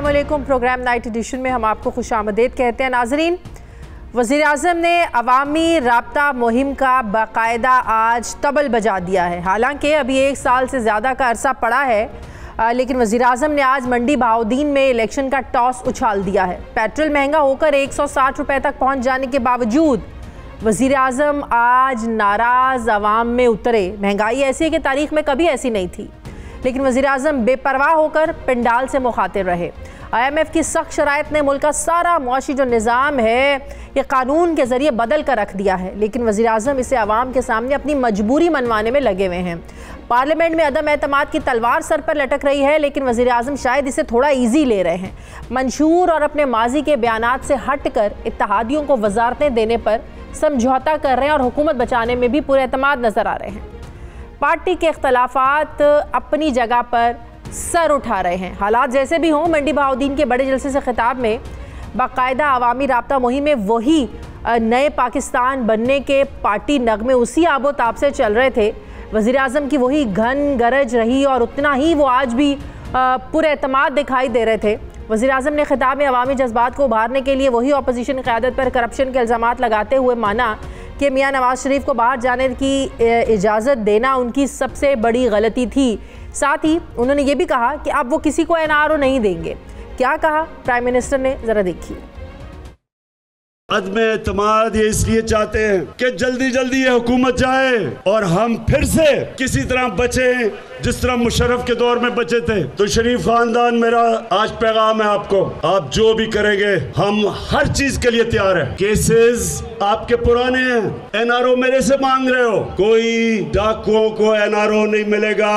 अस्सलामुअलैकुम। Programme night addition में हम आपको खुशामदीद कहते हैं। नाजरीन, वज़ीर आज़म ने अवामी राब्ता मुहिम का बाकायदा आज तबल बजा दिया है। हालांकि अभी 1 साल से ज़्यादा का अरसा पड़ा है, लेकिन वज़ीर आज़म ने आज मंडी बहाउद्दीन में इलेक्शन का टॉस उछाल दिया है। पेट्रोल महंगा होकर 160 रुपये तक पहुँच जाने के बावजूद वज़ीर आज़म आज नाराज़ अवाम में उतरे। महंगाई ऐसी है कि तारीख़ में कभी ऐसी नहीं थी, लेकिन वज़ीर आज़म बेपरवाह होकर पिंडाल से मुखातिब रहे। IMF की सख्त शराइत ने मुल्क का सारा मुआशी जो निज़ाम है ये कानून के ज़रिए बदल कर रख दिया है, लेकिन वज़ीर आज़म इसे आवाम के सामने अपनी मजबूरी मनवाने में लगे हुए हैं। पार्लियामेंट में अदम एतमाद की तलवार सर पर लटक रही है, लेकिन वज़ीर आज़म शायद इसे थोड़ा ईजी ले रहे हैं। मंशूर और अपने माजी के बयानात से हट कर इत्तेहादियों को वजारतें देने पर समझौता कर रहे हैं और हुकूमत बचाने में भी पूरे एतमाद नज़र आ रहे हैं। पार्टी के इख्तलाफात अपनी जगह पर सर उठा रहे हैं। हालात जैसे भी हों, मंडी बहाउद्दीन के बड़े जलसे से खिताब में बाकायदा अवामी राब्ता मुहिम में वही नए पाकिस्तान बनने के पार्टी नगमे उसी आबोताब से चल रहे थे। वज़ीर आज़म की वही घन गरज रही और उतना ही वो आज भी पूरे एतमाद दिखाई दे रहे थे। वज़ीर आज़म ने खिताब में अवामी जज्बात को उभारने के लिए वही अपोजिशन की क़यादत पर करप्शन के इल्ज़ामात लगाते हुए माना कि मियाँ नवाज़ शरीफ को बाहर जाने की इजाज़त देना उनकी सबसे बड़ी गलती थी। साथ ही उन्होंने ये भी कहा कि अब वो किसी को NRO नहीं देंगे। क्या कहा प्राइम मिनिस्टर ने, ज़रा देखिए। अदम एतमाद ये इसलिए चाहते हैं कि जल्दी जल्दी ये हुकूमत जाए और हम फिर से किसी तरह बचे जिस तरह मुशर्रफ के दौर में बचे थे। तो शरीफ खानदान, मेरा आज पैगाम है आपको, आप जो भी करेंगे हम हर चीज के लिए तैयार हैं। केसेस आपके पुराने हैं, NRO मेरे से मांग रहे हो, कोई डाकुओं को NRO नहीं मिलेगा।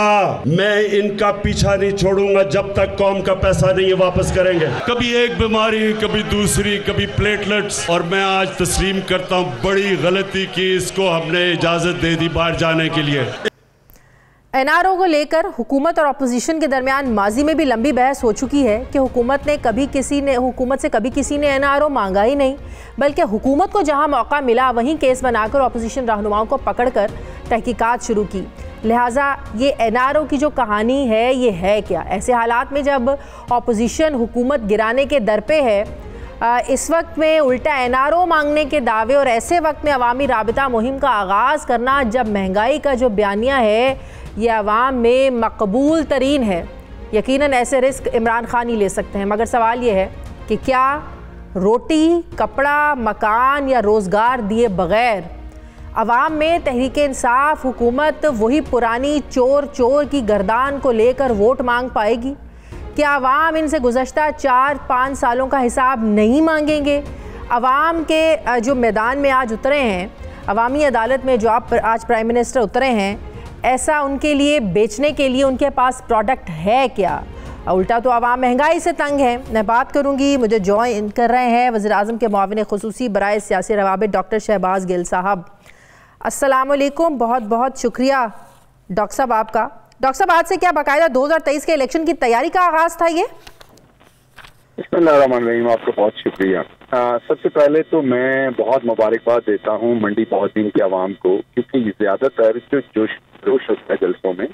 मैं इनका पीछा नहीं छोड़ूंगा जब तक कौम का पैसा नहीं वापस करेंगे। कभी एक बीमारी, कभी दूसरी, कभी प्लेटलेट्स, और मैं आज तस्लीम करता हूँ बड़ी गलती की, इसको हमने इजाजत दे दी बाहर जाने के लिए। NRO को लेकर हुकूमत और अपोजिशन के दरमियान माजी में भी लंबी बहस हो चुकी है कि हुकूमत से कभी किसी ने NRO मांगा ही नहीं, बल्कि हुकूमत को जहां मौका मिला वहीं केस बनाकर अपोजिशन रहनुमाओं को पकड़कर तहकीकात शुरू की। लिहाजा ये NRO की जो कहानी है ये है क्या? ऐसे हालात में जब अपोजिशन हुकूमत गिराने के दर पे है, इस वक्त में उल्टा NRO मांगने के दावे, और ऐसे वक्त में अवामी राबिता मुहिम का आगाज़ करना जब महंगाई का जो बयानिया है ये अवाम में मकबूल तरीन है। यकीनन ऐसे रिस्क इमरान खान ही ले सकते हैं, मगर सवाल ये है कि क्या रोटी, कपड़ा, मकान या रोज़गार दिए बग़ैर अवाम में तहरीक इंसाफ हुकूमत वही पुरानी चोर चोर की गर्दान को लेकर वोट मांग पाएगी? क्या अवाम इनसे गुज़श्ता 4-5 सालों का हिसाब नहीं मांगेंगे? अवाम के जो मैदान में आज उतरे हैं, अवामी अदालत में जो आज प्राइम मिनिस्टर उतरे हैं, ऐसा उनके लिए बेचने के लिए उनके पास प्रोडक्ट है क्या? उल्टा तो अवाम महंगाई से तंग है। मैं बात करूंगी, मुझे ज्वाइन कर रहे हैं वज़ीर आज़म के मुआविन ख़ुसूसी बराए सियासी रवाबित डॉक्टर शहबाज गिल साहब। अस्सलाम वालेकुम, बहुत बहुत शुक्रिया डॉक्टर साहब आपका। डॉक्टर साहब, आज से क्या बाकायदा 2023 के इलेक्शन की तैयारी का आगाज़ था ये? बिस्मिल्लाहिर्रहमानिर्रहीम, आपको बहुत शुक्रिया। सबसे पहले तो मैं बहुत मुबारकबाद देता हूँ मंडी बहाउद्दीन के अवाम को, क्योंकि ज़्यादातर जो जोश होता है जलसों में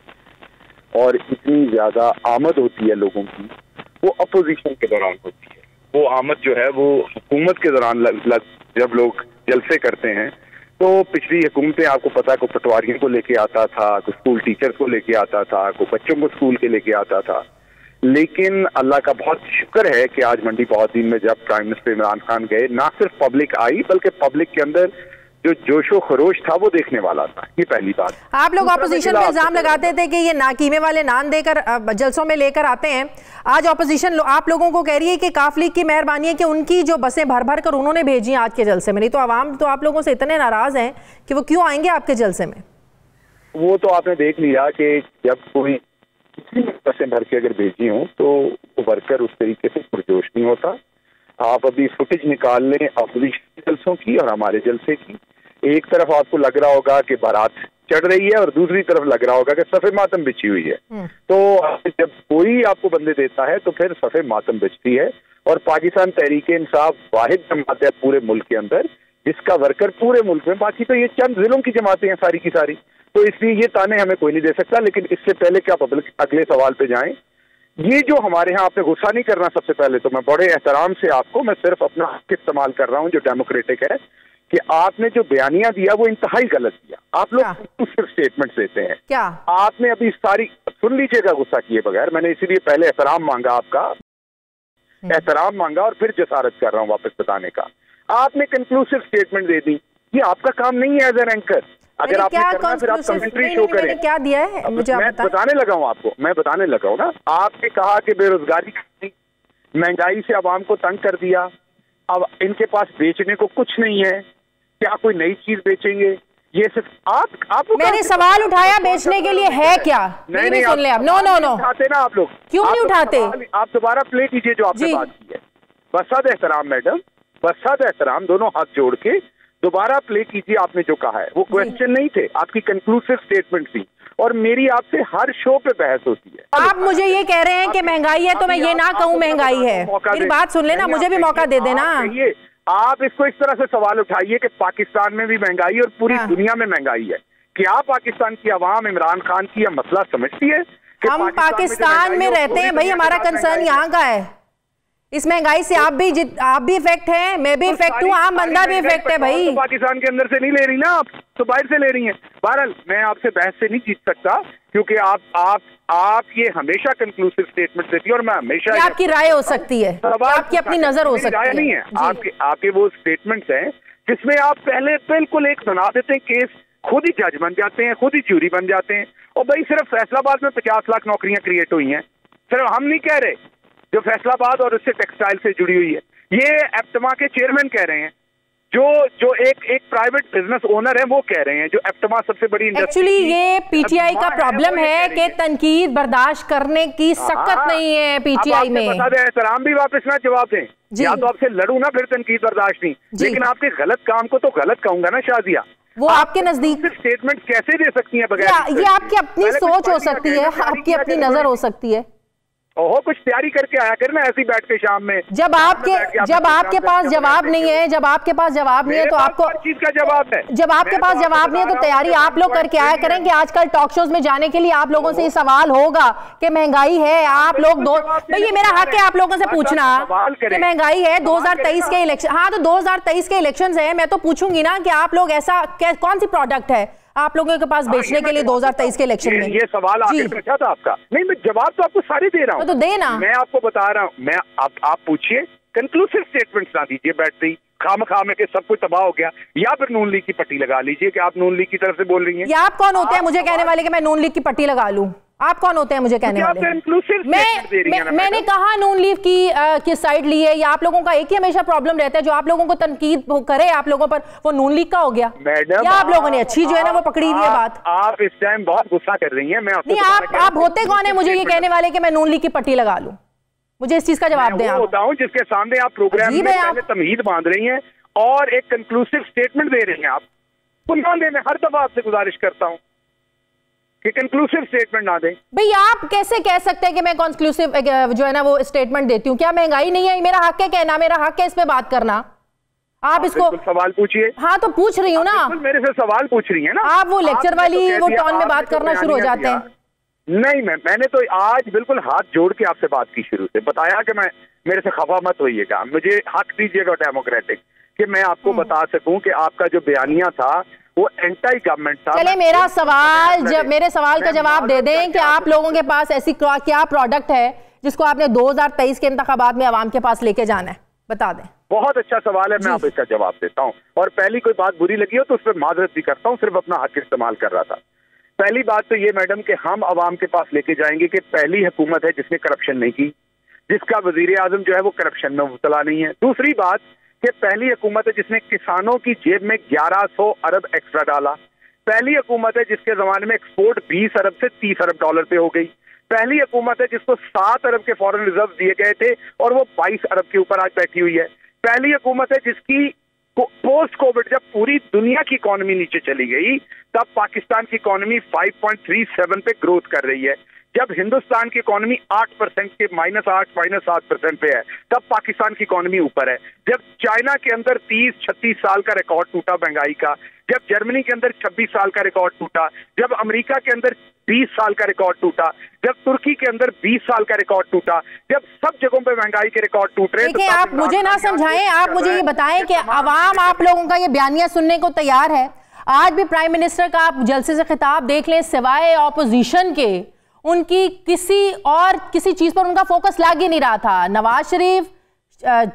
और इतनी ज़्यादा आमद होती है लोगों की, वो अपोजिशन के दौरान होती है। वो आमद जो है वो हुकूमत के दौरान जब लोग जलसे करते हैं, तो पिछली हुकूमतें आपको पता है, को पटवारियों को लेके आता था, को स्कूल टीचर्स को लेके आता था, को बच्चों को स्कूल के लेके आता था। लेकिन अल्लाह का बहुत शुक्र है कि आज मंडी बहाउद्दीन में जब प्राइम मिनिस्टर इमरान खान गए, ना सिर्फ पब्लिक आई बल्कि पब्लिक के अंदर जो जोशो खरोश था वो देखने वाला था। ये पहली बात। आप लोग अपोजिशन पे इल्जाम लगाते थे कि ये नाकीमे वाले नान देकर जलसों में लेकर आते हैं। आज अपोजिशन आप लोगों को कह रही है कि काफ लीग की मेहरबानी है कि उनकी जो बसें भर भर कर उन्होंने भेजी आज के जलसे में, नहीं तो आवाम तो आप लोगों से इतने नाराज हैं कि वो क्यों आएंगे आपके जलसे में? वो तो आपने देख लिया कि जब कोई बसें भर के अगर भेजी हों तो वर्कर उस तरीके से पुरजोश नहीं होता। आप अभी फुटेज निकाल लें अपोजिशन जलसों की और हमारे जलसे की। एक तरफ आपको लग रहा होगा कि बारात चढ़ रही है और दूसरी तरफ लग रहा होगा कि सफ़े मातम बिछी हुई है। तो जब कोई आपको बंदे देता है तो फिर सफ़े मातम बिछती है। और पाकिस्तान तहरीक इंसाफ वाहिद जमात है पूरे मुल्क के अंदर जिसका वर्कर पूरे मुल्क में, बाकी तो ये चंद जिलों की जमातें हैं सारी की सारी। तो इसलिए ये ताने हमें कोई नहीं दे सकता। लेकिन इससे पहले कि आप अगले सवाल पे जाएं, ये जो हमारे यहाँ, आपने गुस्सा नहीं करना, सबसे पहले तो मैं बड़े एहतराम से आपको, मैं सिर्फ अपना हक इस्तेमाल कर रहा हूँ जो डेमोक्रेटिक है, कि आपने जो बयानिया दिया वो इंतहाई गलत दिया। आप लोग सिर्फ स्टेटमेंट देते हैं। क्या आपने अभी सारी, सुन लीजिएगा गुस्सा किए बगैर, मैंने इसीलिए पहले एहतराम मांगा, आपका एहतराम मांगा और फिर जसारत कर रहा हूँ वापस बताने का। आपने कंक्लूसिव स्टेटमेंट दे दी, ये आपका काम नहीं है एज एन एंकर। अगर आपने करना फिर आप कमेंट्री शो करें। क्या दिया है मुझे, मैं बताने लगा हूँ आपको, मैं बताने लगा हूँ ना। आपने कहा कि बेरोजगारी, महंगाई से आवाम को तंग कर दिया, अब इनके पास बेचने को कुछ नहीं है, क्या कोई नई चीज बेचेंगे? ये सिर्फ आप मैंने सवाल उठाया बेचने के लिए है क्या? नहीं सुन ले अब। नो नो नो उठाते ना आप लोग, क्यों नहीं उठाते? आप दोबारा प्ले कीजिए जो आपने बात की है। बसाद एहतराम मैडम, बसाद एहतराम, दोनों हाथ जोड़ के दोबारा प्ले कीजिए। आपने जो कहा है वो क्वेश्चन नहीं थे, आपकी कंक्लूसिव स्टेटमेंट थी, और मेरी आपसे हर शो पे बहस होती है। आप मुझे ये कह रहे हैं कि महंगाई है तो मैं ये ना कहूँ महंगाई है? मेरी बात सुन लेना, मुझे भी मौका दे देना। आप इसको इस तरह से सवाल उठाइए कि पाकिस्तान में भी महंगाई और पूरी दुनिया में महंगाई है। क्या पाकिस्तान की आवाम इमरान खान की यह मसला समझती है? हम पाकिस्तान में रहते हैं भाई, हमारा कंसर्न यहाँ का है। इस महंगाई से आप भी इफेक्ट है, मैं भी इफेक्ट हूँ, आम बंदा भी इफेक्ट है भाई। तो पाकिस्तान के अंदर से नहीं ले रही ना आप, तो बाहर से ले रही हैं। बहरहाल मैं आपसे बहस से नहीं जीत सकता, क्योंकि आप ये हमेशा कंक्लूसिव स्टेटमेंट देती है, और मैं हमेशा, आपकी राय हो सकती है, आपकी अपनी नजर हो सकती है, नहीं है आपके वो स्टेटमेंट्स हैं जिसमें आप पहले बिल्कुल एक बना देते हैं केस, खुद ही जज बन जाते हैं, खुद ही ज्यूरी बन जाते हैं। और भाई सिर्फ फैसलाबाद में 50 लाख नौकरियां क्रिएट हुई हैं, सिर्फ हम नहीं कह रहे, जो फैसलाबाद और उससे टेक्सटाइल से जुड़ी हुई है, ये एप्टमा के चेयरमैन कह रहे हैं, जो एक प्राइवेट बिजनेस ओनर है वो कह रहे हैं, जो एप्टमा सबसे बड़ी इंडस्ट्री। एक्चुअली ये पीटीआई का प्रॉब्लम है कि तनकीद बर्दाश्त करने की सकत नहीं है पीटीआई में। बता दें, एहतराम भी वापस ना जवाब दें, या तो आपसे लड़ू ना, फिर तनकीद बर्दाश्त नहीं, लेकिन आपके गलत काम को तो गलत कहूंगा ना शादिया। वो आपके नजदीक स्टेटमेंट कैसे दे सकती है बगैर? ये आपकी अपनी सोच हो सकती है, आपकी अपनी नजर हो सकती है। ओहो, कुछ तैयारी करके आया करना ऐसी बैठ के शाम में। जब आपके पास जवाब नहीं है, जब आपके पास जवाब नहीं है तो आपको चीज का जवाब है। जब आपके पास जवाब नहीं है तो तैयारी आप लोग करके आया करेंगे। आजकल टॉक शोज में जाने के लिए आप लोगों से ये सवाल होगा कि महंगाई है, आप लोग दो भाई, ये मेरा हक है आप लोगों से पूछना कि महंगाई है। 2023 के इलेक्शन, हाँ तो 2023 के इलेक्शन है, मैं तो पूछूंगी ना कि आप लोग ऐसा कौन सी प्रोडक्ट है आप लोगों के पास बेचने के लिए 2023 के इलेक्शन में? ये सवाल आगे पूछा था आपका। नहीं, मैं जवाब तो आपको सारे दे रहा हूँ, तो देना। मैं आपको बता रहा हूँ, मैं आप पूछिए, कंक्लूसिव स्टेटमेंट्स ना दीजिए बैठते ही, खाम में के सब कुछ तबाह हो गया, या फिर नून लीग की पट्टी लगा लीजिए कि आप नून लीग की तरफ से बोल रही हैं। या आप कौन होते हैं मुझे कहने वाले कि मैं नून लीग की पट्टी लगा लूं? आप कौन होते हैं मुझे कहने वाले? मैंने कहा नून लीग की साइड ली है, या आप लोगों का एक ही हमेशा प्रॉब्लम रहता है, जो आप लोगों को तनकीद करे आप लोगों पर, वो नून लीग का हो गया? मैडम, या आप लोगों ने अच्छी जो है ना वो पकड़ी हुई है बात? आप इस टाइम बहुत गुस्सा कर रही हैं। मैं नहीं, आप होते कौन है मुझे ये कहने वाले कि मैं नून लीग की पट्टी लगा लूं? मुझे इस चीज का जवाब दें। होता हूँ जिसके सामने आप प्रोग्राम में पहले तमहीद बांध रही हैं और एक कंक्लूसिव स्टेटमेंट दे रही हैं। आप सुनने में हर दफा आपसे गुजारिश करता हूँ कि कंक्लूसिव स्टेटमेंट ना दें। भाई आप कैसे कह सकते हैं कि मैं कंक्लूसिव जो है ना वो स्टेटमेंट देती हूँ? क्या महंगाई नहीं है? मेरा हक है कहना, मेरा हक है इस पे बात करना। आप इसको सवाल पूछिए। हाँ तो पूछ रही हूँ ना, मेरे से सवाल पूछ रही है ना आप। वो लेक्चर वाली वो टोन में बात करना शुरू हो जाते हैं। नहीं, मैंने तो आज बिल्कुल हाथ जोड़ के आपसे बात की, शुरू से बताया कि मैं, मेरे से खफा मत होइएगा, मुझे हक दीजिएगा डेमोक्रेटिक कि मैं आपको बता सकूं कि आपका जो बयानिया था वो एंटी गवर्नमेंट था। चले मेरे सवाल का जवाब दे दें कि आप लोगों के पास ऐसी क्या प्रोडक्ट है जिसको आपने 2023 के इंतखाबात में आवाम के पास लेके जाना है, बता दें। बहुत अच्छा सवाल है, मैं आप इसका जवाब देता हूँ। और पहली कोई बात बुरी लगी हो तो उस पर माजरत भी करता हूँ, सिर्फ अपना हक इस्तेमाल कर रहा था। पहली बात तो ये मैडम कि हम आवाम के पास लेके जाएंगे कि पहली हुकूमत है जिसने करप्शन नहीं की, जिसका वजीर आजम जो है वो करप्शन में मुब्तला नहीं है। दूसरी बात कि पहली हुकूमत है जिसने किसानों की जेब में 1100 अरब एक्स्ट्रा डाला। पहली हुकूमत है जिसके जमाने में एक्सपोर्ट 20 अरब से 30 अरब डॉलर पे हो गई। पहली हुकूमत है जिसको 7 अरब के फॉरेन रिजर्व दिए गए थे और वो 22 अरब के ऊपर आज बैठी हुई है। पहली हुकूमत है जिसकी पोस्ट कोविड जब पूरी दुनिया की इकोनॉमी नीचे चली गई तब पाकिस्तान की इकोनॉमी 5.37 पे ग्रोथ कर रही है। जब हिंदुस्तान की इकोनॉमी 8% के -8 -7% पे है, तब पाकिस्तान की इकोनॉमी ऊपर है। जब चाइना के अंदर 30-36 साल का रिकॉर्ड टूटा महंगाई का, जब जर्मनी के अंदर 26 साल का रिकॉर्ड टूटा, जब अमेरिका के अंदर 20 साल का रिकॉर्ड टूटा, जब तुर्की के अंदर 20 साल का रिकॉर्ड टूटा, जब सब जगहों पे महंगाई के रिकॉर्ड टूट रहे हैं, देखिए आप मुझे ना समझाएं, आप मुझे ये बताएं कि अवाम आप लोगों का ये बयानिया सुनने को तैयार है। आज भी प्राइम मिनिस्टर का आप जलसे से खिताब देख लें, सिवाय ऑपोजिशन के उनकी किसी चीज पर उनका फोकस लग ही नहीं रहा था। नवाज शरीफ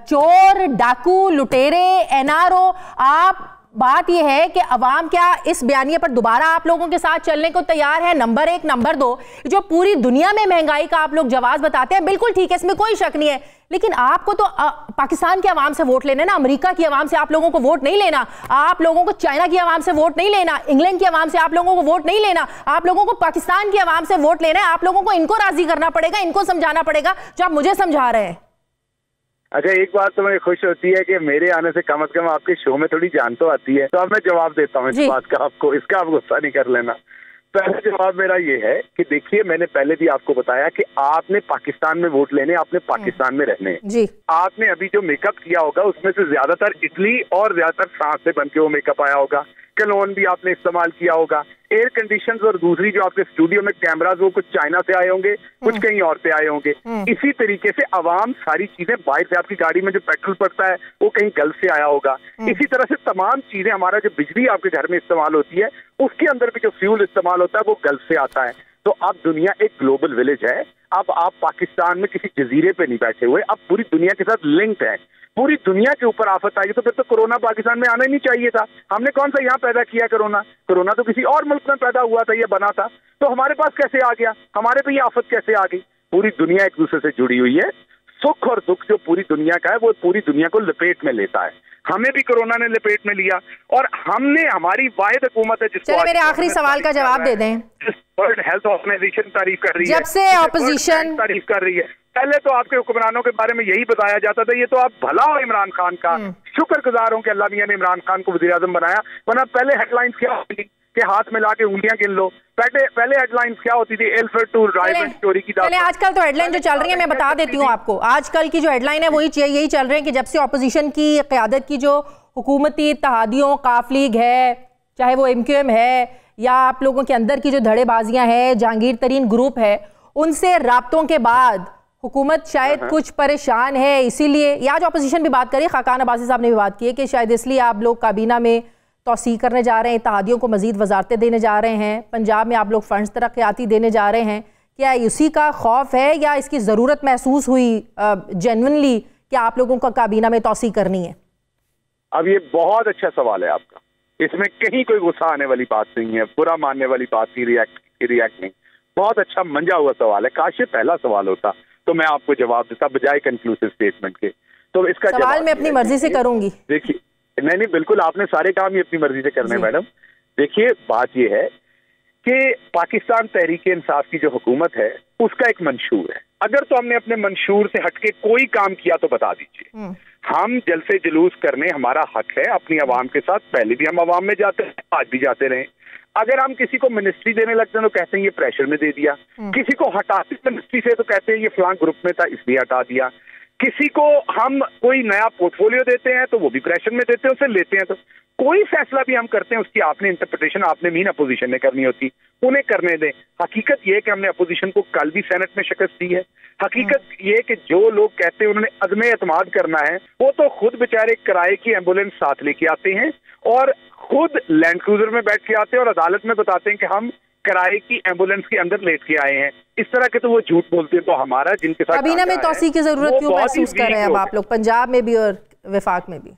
चोर, डाकू, लुटेरे, एनआरओ, आप बात यह है कि अवाम क्या इस बयानिए पर दोबारा आप लोगों के साथ चलने को तैयार है? नंबर एक। नंबर दो, जो पूरी दुनिया में महंगाई का आप लोग जवाब बताते हैं, बिल्कुल ठीक है, इसमें कोई शक नहीं है, लेकिन आपको तो पाकिस्तान की आवाम से वोट लेना ना, अमेरिका की आवाम से आप लोगों को वोट नहीं लेना, आप लोगों को चाइना की आवाम से वोट नहीं लेना, इंग्लैंड की आवाम से आप लोगों को वोट नहीं लेना, आप लोगों को पाकिस्तान की आवाम से वोट लेना है। आप लोगों को इनको राजी करना पड़ेगा, इनको समझाना पड़ेगा जो आप मुझे समझा रहे हैं। अच्छा, एक बात तो मुझे खुश होती है कि मेरे आने से कम आपके शो में थोड़ी जान तो आती है, तो अब मैं जवाब देता हूँ इस बात का आपको, इसका आप गुस्सा नहीं कर लेना। पहला जवाब मेरा ये है कि देखिए, मैंने पहले भी आपको बताया कि आपने पाकिस्तान में वोट लेने, आपने पाकिस्तान में रहने जी। आपने अभी जो मेकअप किया होगा उसमें से ज्यादातर इटली और ज्यादातर फ्रांस से बनके वो मेकअप आया होगा, कलोन भी आपने इस्तेमाल किया होगा, एयर कंडीशंस और दूसरी जो आपके स्टूडियो में कैमराज वो कुछ चाइना से आए होंगे, कुछ कहीं और से आए होंगे। इसी तरीके से अवाम सारी चीजें बाहर से, आपकी गाड़ी में जो पेट्रोल पड़ता है वो कहीं गल्फ से आया होगा। इसी तरह से तमाम चीजें, हमारा जो बिजली आपके घर में इस्तेमाल होती है उसके अंदर भी जो फ्यूल इस्तेमाल होता है वो गल्फ से आता है। तो अब दुनिया एक ग्लोबल विलेज है। अब आप पाकिस्तान में किसी जजीरे पे नहीं बैठे हुए, अब पूरी दुनिया के साथ लिंक्ड है। पूरी दुनिया के ऊपर आफत आएगी तो फिर तो कोरोना पाकिस्तान में आना ही नहीं चाहिए था। हमने कौन सा यहाँ पैदा किया कोरोना? कोरोना तो किसी और मुल्क में पैदा हुआ था, ये बना था, तो हमारे पास कैसे आ गया? हमारे पे ये आफत कैसे आ गई? पूरी दुनिया एक दूसरे से जुड़ी हुई है। सुख और दुख जो पूरी दुनिया का है वो पूरी दुनिया को लपेट में लेता है। हमें भी कोरोना ने लपेट में लिया और हमने, हमारी वाहिद हुकूमत है जिसको, मेरे आखिरी सवाल का जवाब दे दें। वर्ल्ड हेल्थ ऑर्गेनाइजेशन तारीफ कर रही है, जब से ऑपोजिशन तारीफ कर रही है। पहले तो आपके हुक्मरानों के बारे में यही बताया जाता था, ये तो आप भला हो इमरान खान का, शुक्रगुजार हूं कि अल्लाह मियां ने इमरान खान को वज़ीर आज़म बनाया, वरना पहले हेडलाइंस क्या होती थी कि हाथ मिला के उंगलियां गिन लो। पहले हेडलाइंस क्या होती थी? एल्फ्रेड टू राइवल स्टोरी की। पहले आजकल तो हेडलाइन जो चल रही है मैं बता देती हूँ आपको, आजकल की जो हेडलाइन है वही यही चल रही है कि जब से ऑपोजिशन की क़यादत की जो हुकूमती इत्तेहादियों काफ लीग है, चाहे वो MQM है या आप लोगों के अंदर की जो धड़ेबाजियां हैं, जहांगीर तरीन ग्रुप है, उनसे राब्तों के बाद हुकूमत शायद कुछ परेशान है, इसीलिए, या जो अपोजिशन भी बात करी, खाकान अब्बासी साहब ने भी बात की है कि शायद इसलिए आप लोग काबीना में तौसीक करने जा रहे हैं, इत्तेहादियों को मजीद वजारतें देने जा रहे हैं, पंजाब में आप लोग फंड्स तरक्याती देने जा रहे हैं। क्या इसी का खौफ है या इसकी ज़रूरत महसूस हुई जेन्युइनली कि आप लोगों को काबीना में तौसीक करनी है? अब ये बहुत अच्छा सवाल है आपका, इसमें कहीं कोई गुस्सा आने वाली बात नहीं है, बुरा मानने वाली बात नहीं, रिएक्ट नहीं। बहुत अच्छा मंजा हुआ सवाल है। काश ये पहला सवाल होता तो मैं आपको जवाब देता बजाय कंक्लूसिव स्टेटमेंट के। तो इसका सवाल मैं अपनी मर्जी से करूंगी। देखिए, नहीं बिल्कुल, आपने सारे काम ही अपनी मर्जी से करने मैडम। देखिए, बात ये है कि पाकिस्तान तहरीक इंसाफ की जो हुकूमत है उसका एक मंशूर है। अगर तो हमने अपने मंशूर से हटके कोई काम किया तो बता दीजिए। हम जलसे जुलूस करने हमारा हक है अपनी आवाम के साथ, पहले भी हम आवाम में जाते हैं, आज भी जाते रहे। अगर हम किसी को मिनिस्ट्री देने लगते हैं तो कहते हैं ये प्रेशर में दे दिया, किसी को हटाते मिनिस्ट्री से तो कहते हैं ये फलां ग्रुप में था इसलिए हटा दिया, किसी को हम कोई नया पोर्टफोलियो देते हैं तो वो भी प्रेशर में देते हैं, उसे लेते हैं। तो कोई फैसला भी हम करते हैं उसकी आपने इंटरप्रिटेशन आपने मीन अपोजिशन ने करनी होती, उन्हें करने दें। हकीकत ये है कि हमने अपोजिशन को कल भी सेनेट में शिकस्त दी है। हकीकत ये कि जो लोग कहते हैं उन्होंने अदम एतमाद करना है, वो तो खुद बेचारे किराए की एम्बुलेंस साथ लेके आते हैं और खुद लैंड क्रूजर में बैठ के आते हैं और अदालत में बताते हैं कि हम किराए की एम्बुलेंस के अंदर लेट के आए हैं। इस तरह के तो वो झूठ बोलते हैं। तो हमारा जिनके साथ काबीना में तौसीक की जरूरत क्यों महसूस कर रहे हैं अब आप लोग, पंजाब में भी और वफाक में भी?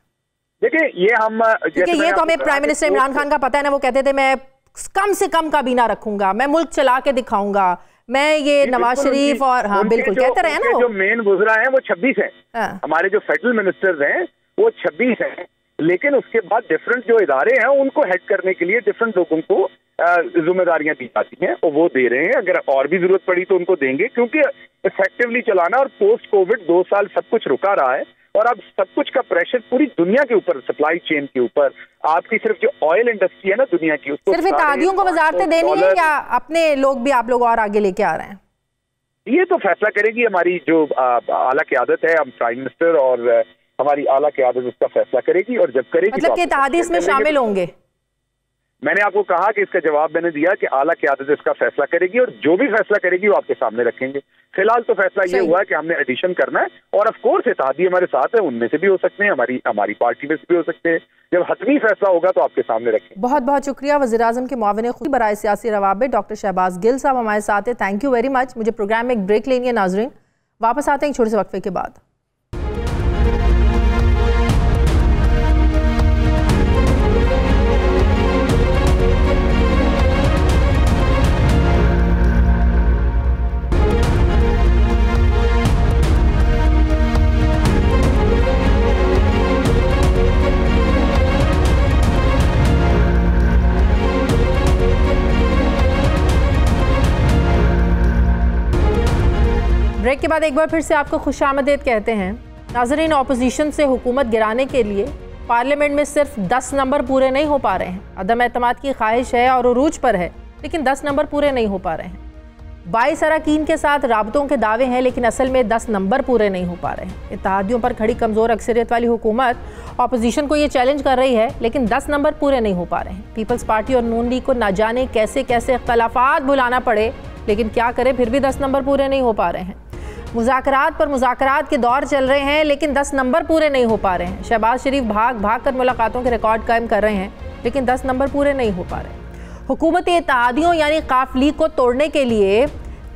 देखिए, ये हम ये तो हमें प्राइम मिनिस्टर इमरान खान का पता है ना, वो कहते थे मैं कम से कम काबीना रखूंगा, मैं मुल्क चला के दिखाऊंगा, मैं ये नवाज शरीफ और हाँ बिल्कुल कहते रहे ना। जो मेन वज़रा हैं वो 26 हैं, हमारे जो फेडरल मिनिस्टर्स हैं वो 26 हैं, लेकिन उसके बाद डिफरेंट जो इदारे हैं उनको हेड करने के लिए डिफरेंट लोगों को जिम्मेदारियां दी जाती हैं और वो दे रहे हैं। अगर और भी जरूरत पड़ी तो उनको देंगे, क्योंकि इफेक्टिवली चलाना और पोस्ट कोविड 2 साल सब कुछ रुका रहा है और अब सब कुछ का प्रेशर पूरी दुनिया के ऊपर, सप्लाई चेन के ऊपर। आपकी सिर्फ जो ऑयल इंडस्ट्री है ना दुनिया की, उसको सिर्फ इत्तेहादियों को वजारतें देनी है या अपने लोग भी आप लोग और आगे लेके आ रहे हैं? ये तो फैसला करेगी हमारी जो आला क़यादत है, हम प्राइम मिनिस्टर और हमारी आला क़यादत उसका फैसला करेगी, और जब करेगी मतलब कि इत्तेहादी इसमें शामिल होंगे। मैंने आपको कहा कि इसका जवाब मैंने दिया कि आला क़यादत इसका फैसला करेगी, और जो भी फैसला करेगी वो आपके सामने रखेंगे। फिलहाल तो फैसला ये हुआ है कि हमने एडिशन करना है, और ऑफ कोर्स इत्तेहादी हमारे साथ है, उनमें से भी हो सकते हैं, हमारी पार्टी में से भी हो सकते हैं। जब हतमी फैसला होगा तो आपके सामने रखेंगे। बहुत बहुत शुक्रिया वज़ीर-ए-आज़म के मुआविन खुद बराए सियासी रवाबित डॉक्टर शहबाज गिल साहब हमारे साथ है। Thank you very much. मुझे प्रोग्राम में एक ब्रेक लेनी है नाजरीन, वापस आते हैं एक छोटे से वक्फे के बाद। ब्रेक के बाद एक बार फिर से आपको खुशामदीद कहते हैं। नाज़रीन, ऑपोजिशन से हुकूमत गिराने के लिए पार्लियामेंट में सिर्फ 10 नंबर पूरे नहीं हो पा रहे हैं। अदम एतमाद की ख्वाहिश है और उरूज पर है, लेकिन 10 नंबर पूरे नहीं हो पा रहे हैं। 22 अरकान के साथ राबतों के दावे हैं, लेकिन असल में 10 नंबर पूरे नहीं हो पा रहे हैं। इत्तेहादियों पर खड़ी कमज़ोर अक्सरियत वाली हुकूमत ऑपोजिशन को ये चैलेंज कर रही है, लेकिन 10 नंबर पूरे नहीं हो पा रहे हैं। पीपल्स पार्टी और नून लीग को ना जाने कैसे कैसे इख्तलाफात भुलाना पड़े, लेकिन क्या करें, फिर भी 10 नंबर पूरे नहीं हो पा रहे हैं। मुज़ाकरात पर मुज़ाकरात के दौर चल रहे हैं, लेकिन 10 नंबर पूरे नहीं हो पा रहे हैं। शहबाज शरीफ भाग भाग कर मुलाकातों के रिकॉर्ड कायम कर रहे हैं, लेकिन 10 नंबर पूरे नहीं हो पा रहे। हुकूमती इत्तेहादियों यानी काफ लीग को तोड़ने के लिए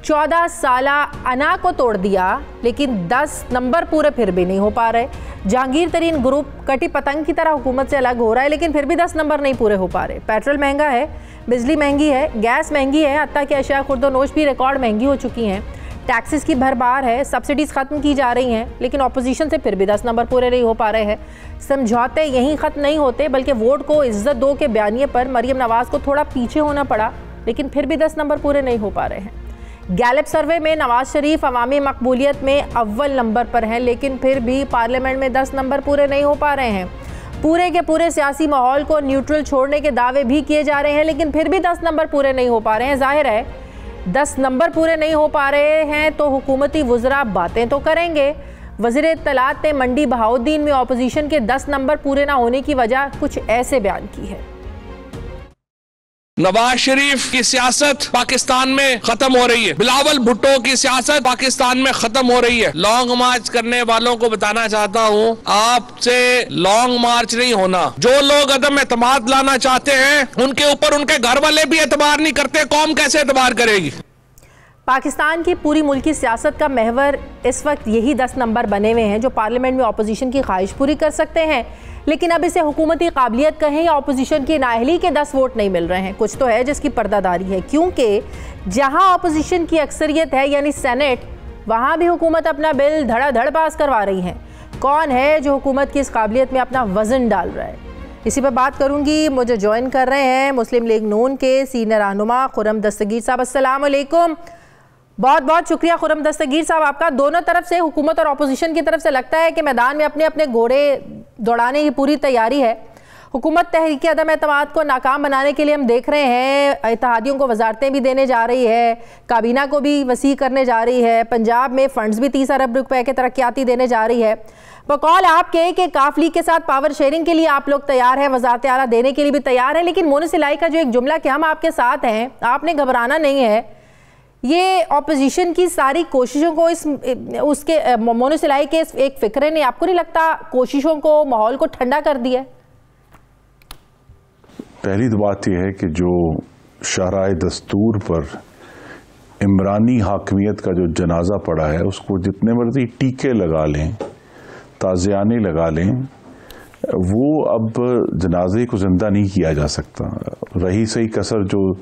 14 साला अना को तोड़ दिया, लेकिन 10 नंबर पूरे फिर भी नहीं हो पा रहे। जहांगीर तरीन ग्रुप कटी पतंग की तरह हुकूमत से अलग हो रहा है, लेकिन फिर भी 10 नंबर नहीं पूरे हो पा रहे। पेट्रोल महंगा है, बिजली महंगी है, गैस महंगी है, हत्ता कि अशिया खुर्दोनोश भी रिकॉर्ड महंगी हो चुकी हैं। टैक्सेस की भरमार है, सब्सिडीज़ ख़त्म की जा रही हैं, लेकिन ऑपोजिशन से फिर भी 10 नंबर पूरे नहीं हो पा रहे हैं। समझौते यहीं ख़त्म नहीं होते, बल्कि वोट को इज्जत दो के बयानिए पर मरीम नवाज़ को थोड़ा पीछे होना पड़ा, लेकिन फिर भी 10 नंबर पूरे नहीं हो पा रहे हैं। गैलेप सर्वे में नवाज शरीफ अवामी मकबूलियत में अव्वल नंबर पर हैं, लेकिन फिर भी पार्लियामेंट में 10 नंबर पूरे नहीं हो पा रहे हैं। पूरे के पूरे सियासी माहौल को न्यूट्रल छोड़ने के दावे भी किए जा रहे हैं, लेकिन फिर भी 10 नंबर पूरे नहीं हो पा रहे हैं। जाहिर है 10 नंबर पूरे नहीं हो पा रहे हैं तो हुकूमती वज़रा बातें तो करेंगे। वज़ीर इत्तलात ने मंडी बहाउद्दीन में ऑपोजिशन के 10 नंबर पूरे ना होने की वजह कुछ ऐसे बयान की है। नवाज शरीफ की सियासत पाकिस्तान में खत्म हो रही है, बिलावल भुट्टो की सियासत पाकिस्तान में खत्म हो रही है। लॉन्ग मार्च करने वालों को बताना चाहता हूँ, आपसे लॉन्ग मार्च नहीं होना। जो लोग अदम एतमाद लाना चाहते हैं उनके ऊपर उनके घर वाले भी एतबार नहीं करते, कौम कैसे एतबार करेगी। पाकिस्तान की पूरी मुल्की सियासत का महवर इस वक्त यही 10 नंबर बने हुए हैं, जो पार्लियामेंट में ऑपोजिशन की ख्वाहिश पूरी कर सकते हैं, लेकिन अब इसे हुकूमती काबिलियत कहें या ऑपोजिशन की नाअहली के 10 वोट नहीं मिल रहे हैं। कुछ तो है जिसकी पर्दादारी है, क्योंकि जहां ऑपोजिशन की अक्सरियत है यानी सेनेट, वहां भी हुकूमत अपना बिल धड़ाधड़ पास करवा रही है। कौन है जो हुकूमत की इस काबिलियत में अपना वजन डाल रहा है, इसी पर बात करूंगी। मुझे ज्वाइन कर रहे हैं मुस्लिम लीग नून के सीनियर रहनुमा खुर्रम दस्तगीर साहब। अस्सलाम वालेकुम। बहुत बहुत शुक्रिया खुर्रम दस्तगीर साहब आपका। दोनों तरफ से, हुकूमत और ऑपोजिशन की तरफ से लगता है कि मैदान में अपने अपने घोड़े दौड़ाने की पूरी तैयारी है। हुकूमत तहरीक अदम एतमाद को नाकाम बनाने के लिए हम देख रहे हैं इत्तेहादियों को वजारतें भी देने जा रही है, काबीना को भी वसी करने जा रही है, पंजाब में फंड्स भी 30 अरब रुपए के तरक्याती देने जा रही है। बकौल आपके कि काफ लीग के साथ पावर शेयरिंग के लिए आप लोग तैयार हैं, वजारत आला देने के लिए भी तैयार हैं, लेकिन मोनोसिलाई का जो एक जुमला कि हम आपके साथ हैं, आपने घबराना नहीं है, ये ऑपोजिशन की सारी कोशिशों को उसके मोनोसिलाई के एक फिक्रे ने आपको नहीं लगता कोशिशों को, माहौल को ठंडा कर दिया? पहली तो बात यह है कि जो शरआए दस्तूर पर इमरानी हाकमियत का जो जनाजा पड़ा है, उसको जितने मर्जी टीके लगा लें, ताज़ियाने लगा लें, वो अब जनाजे को जिंदा नहीं किया जा सकता। रही सही कसर जो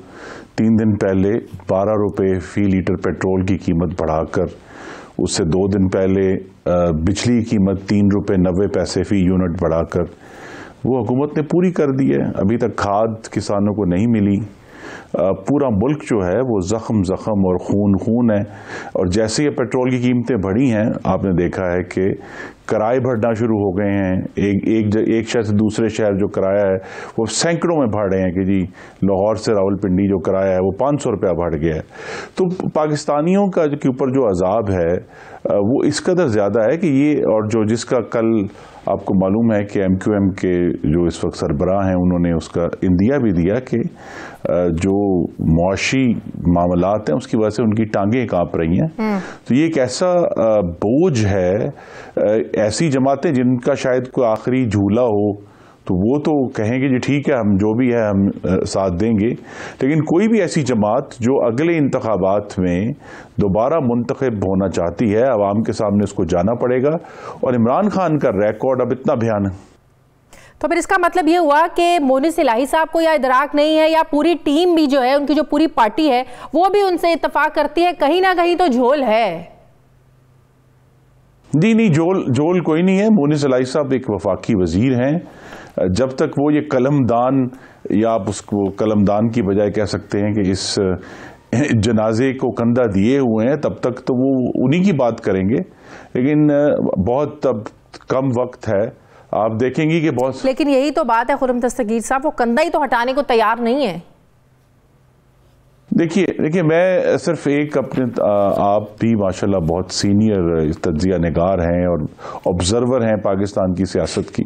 3 दिन पहले 12 रुपये फी लीटर पेट्रोल की कीमत बढ़ाकर, उससे 2 दिन पहले बिजली की कीमत 3 रुपये 90 पैसे फी यूनिट बढ़ाकर वो हुकूमत ने पूरी कर दी है। अभी तक खाद किसानों को नहीं मिली। पूरा मुल्क जो है वो जख्म जख्म और खून खून है। और जैसे ये पेट्रोल की कीमतें बढ़ी हैं, आपने देखा है कि किराए बढ़ना शुरू हो गए हैं। एक शहर से दूसरे शहर जो किराया है वो सैकड़ों में बढ़ रहे हैं कि जी लाहौर से रावलपिंडी जो किराया है वो 500 रुपया बढ़ गया है। तो पाकिस्तानियों का के ऊपर जो अजाब है वो इस कदर ज़्यादा है कि ये, और जो जिसका कल आपको मालूम है कि MQM के जो इस वक्त सरबराह हैं उन्होंने उसका इंदिया भी दिया कि जो मुआशी मामलात हैं उसकी वजह से उनकी टांगें कांप रही हैं। तो ये एक ऐसा बोझ है, ऐसी जमातें जिनका शायद कोई आखिरी झूला हो तो वो तो कहेंगे जी ठीक है हम जो भी है हम साथ देंगे, लेकिन कोई भी ऐसी जमात जो अगले इंतखाबात में दोबारा मुंतखब होना चाहती है, अवाम के सामने उसको जाना पड़ेगा। और इमरान खान का रिकॉर्ड अब इतना भयानक, तो फिर इसका मतलब ये हुआ कि मोनिस इलाही साहब को या इदराक नहीं है, या पूरी टीम भी जो है उनकी जो पूरी पार्टी है वो भी उनसे इत्तेफाक करती है, कहीं ना कहीं तो झोल है। जी नहीं, झोल कोई नहीं है। मोनिस इलाही साहब एक वफाकी वजीर हैं। जब तक वो ये कलमदान, या आप उसको कलमदान की बजाय कह सकते हैं कि इस जनाजे को कंधा दिए हुए हैं, तब तक तो वो उन्हीं की बात करेंगे। लेकिन बहुत अब कम वक्त है, आप देखेंगी कि बहुत, लेकिन यही तो बात है खुर्रम दस्तगीर साहब, वो कंधा ही तो हटाने को तैयार नहीं है। देखिए मैं सिर्फ एक अपने, आप भी माशाल्लाह बहुत सीनियर तज्जिया निगार हैं और ऑब्जर्वर हैं पाकिस्तान की सियासत की।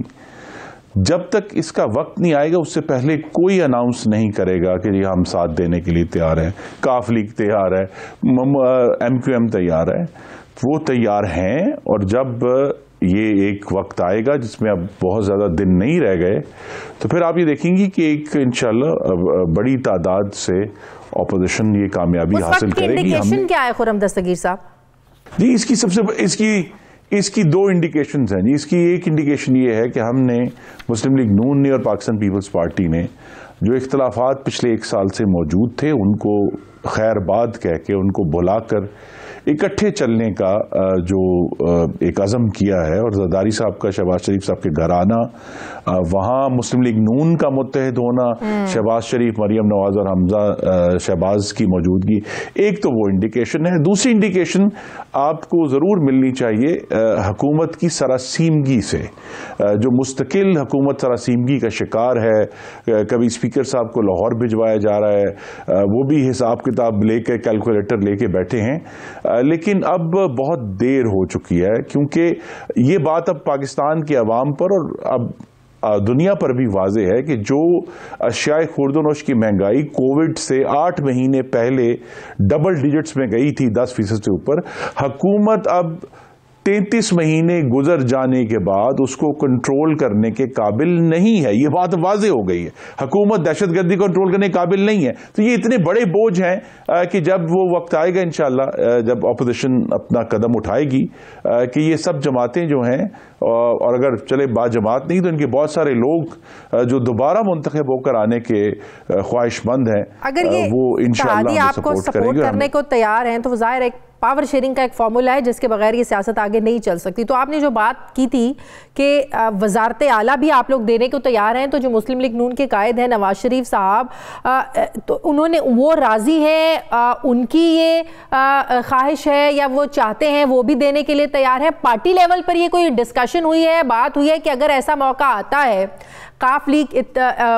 जब तक इसका वक्त नहीं आएगा उससे पहले कोई अनाउंस नहीं करेगा कि जी हम साथ देने के लिए तैयार हैं, काफ लीग तैयार है, MQM तैयार है, वो तैयार हैं। और जब ये एक वक्त आएगा जिसमें अब बहुत ज़्यादा दिन नहीं रह गए, तो फिर आप ये देखेंगी कि एक इंशाल्लाह बड़ी तादाद से ऑपोजिशन ये कामयाबी हासिल करेगी। इंडिकेशन क्या है खुर्रम दस्तगीर साहब? जी इसकी दो इंडिकेशंस हैं जी। इसकी एक इंडिकेशन ये है कि हमने, मुस्लिम लीग नून ने और पाकिस्तान पीपल्स पार्टी ने जो इख्तलाफात पिछले 1 साल से मौजूद थे उनको खैरबाद कह के उनको बुलाकर इकट्ठे चलने का जो एक अज़म किया है। और ज़रदारी साहब का शहबाज शरीफ साहब के घर आना, वहाँ मुस्लिम लीग नून का मुत्तहिद होना, शहबाज शरीफ, मरियम नवाज और हमजा शहबाज की मौजूदगी, एक तो वो इंडिकेशन है। दूसरी इंडिकेशन आपको ज़रूर मिलनी चाहिए हुकूमत की सरासीमगी से। जो मुस्तकिल हुकूमत सरासीमगी का शिकार है, कभी स्पीकर साहब को लाहौर भिजवाया जा रहा है, वो भी हिसाब किताब लेके कैलकुलेटर लेके बैठे हैं, लेकिन अब बहुत देर हो चुकी है, क्योंकि ये बात अब पाकिस्तान के अवाम पर और अब दुनिया पर भी वाज़े है कि जो अशियाए खुर्दोनोश की महंगाई कोविड से 8 महीने पहले डबल डिजिट्स में गई थी, 10% से ऊपर, हुकूमत अब 33 महीने गुजर जाने के बाद उसको कंट्रोल करने के काबिल नहीं है। ये बात वाज़े हो गई है। हुकूमत दहशतगर्दी को कंट्रोल करने के काबिल नहीं है। तो ये इतने बड़े बोझ हैं कि जब वो वक्त आएगा इंशाल्लाह, जब अपोजिशन अपना कदम उठाएगी, कि ये सब जमातें जो हैं, और अगर चले बाजमात नहीं तो इनके बहुत सारे लोग जो दोबारा मुंतखब होकर आने के ख्वाहिशमंद हैं, अगर ये वो इंशाल्लाह आपको सपोर्ट करने को तैयार हैं, तो ज़ाहिर एक पावर शेयरिंग का एक फॉर्मूला है जिसके बगैर ये सियासत आगे नहीं चल सकती। तो आपने जो बात की थी कि वजारत आला भी आप लोग देने को तैयार हैं, तो जो मुस्लिम लीग नून के कायद हैं नवाज शरीफ साहब, तो उन्होंने, वो राजी है, उनकी ये ख्वाहिश है या वो चाहते हैं वो भी देने के लिए तैयार है? पार्टी लेवल पर ये कोई डिस्कशन हुई है, बात हुई है कि अगर ऐसा मौका आता है, काफ लीग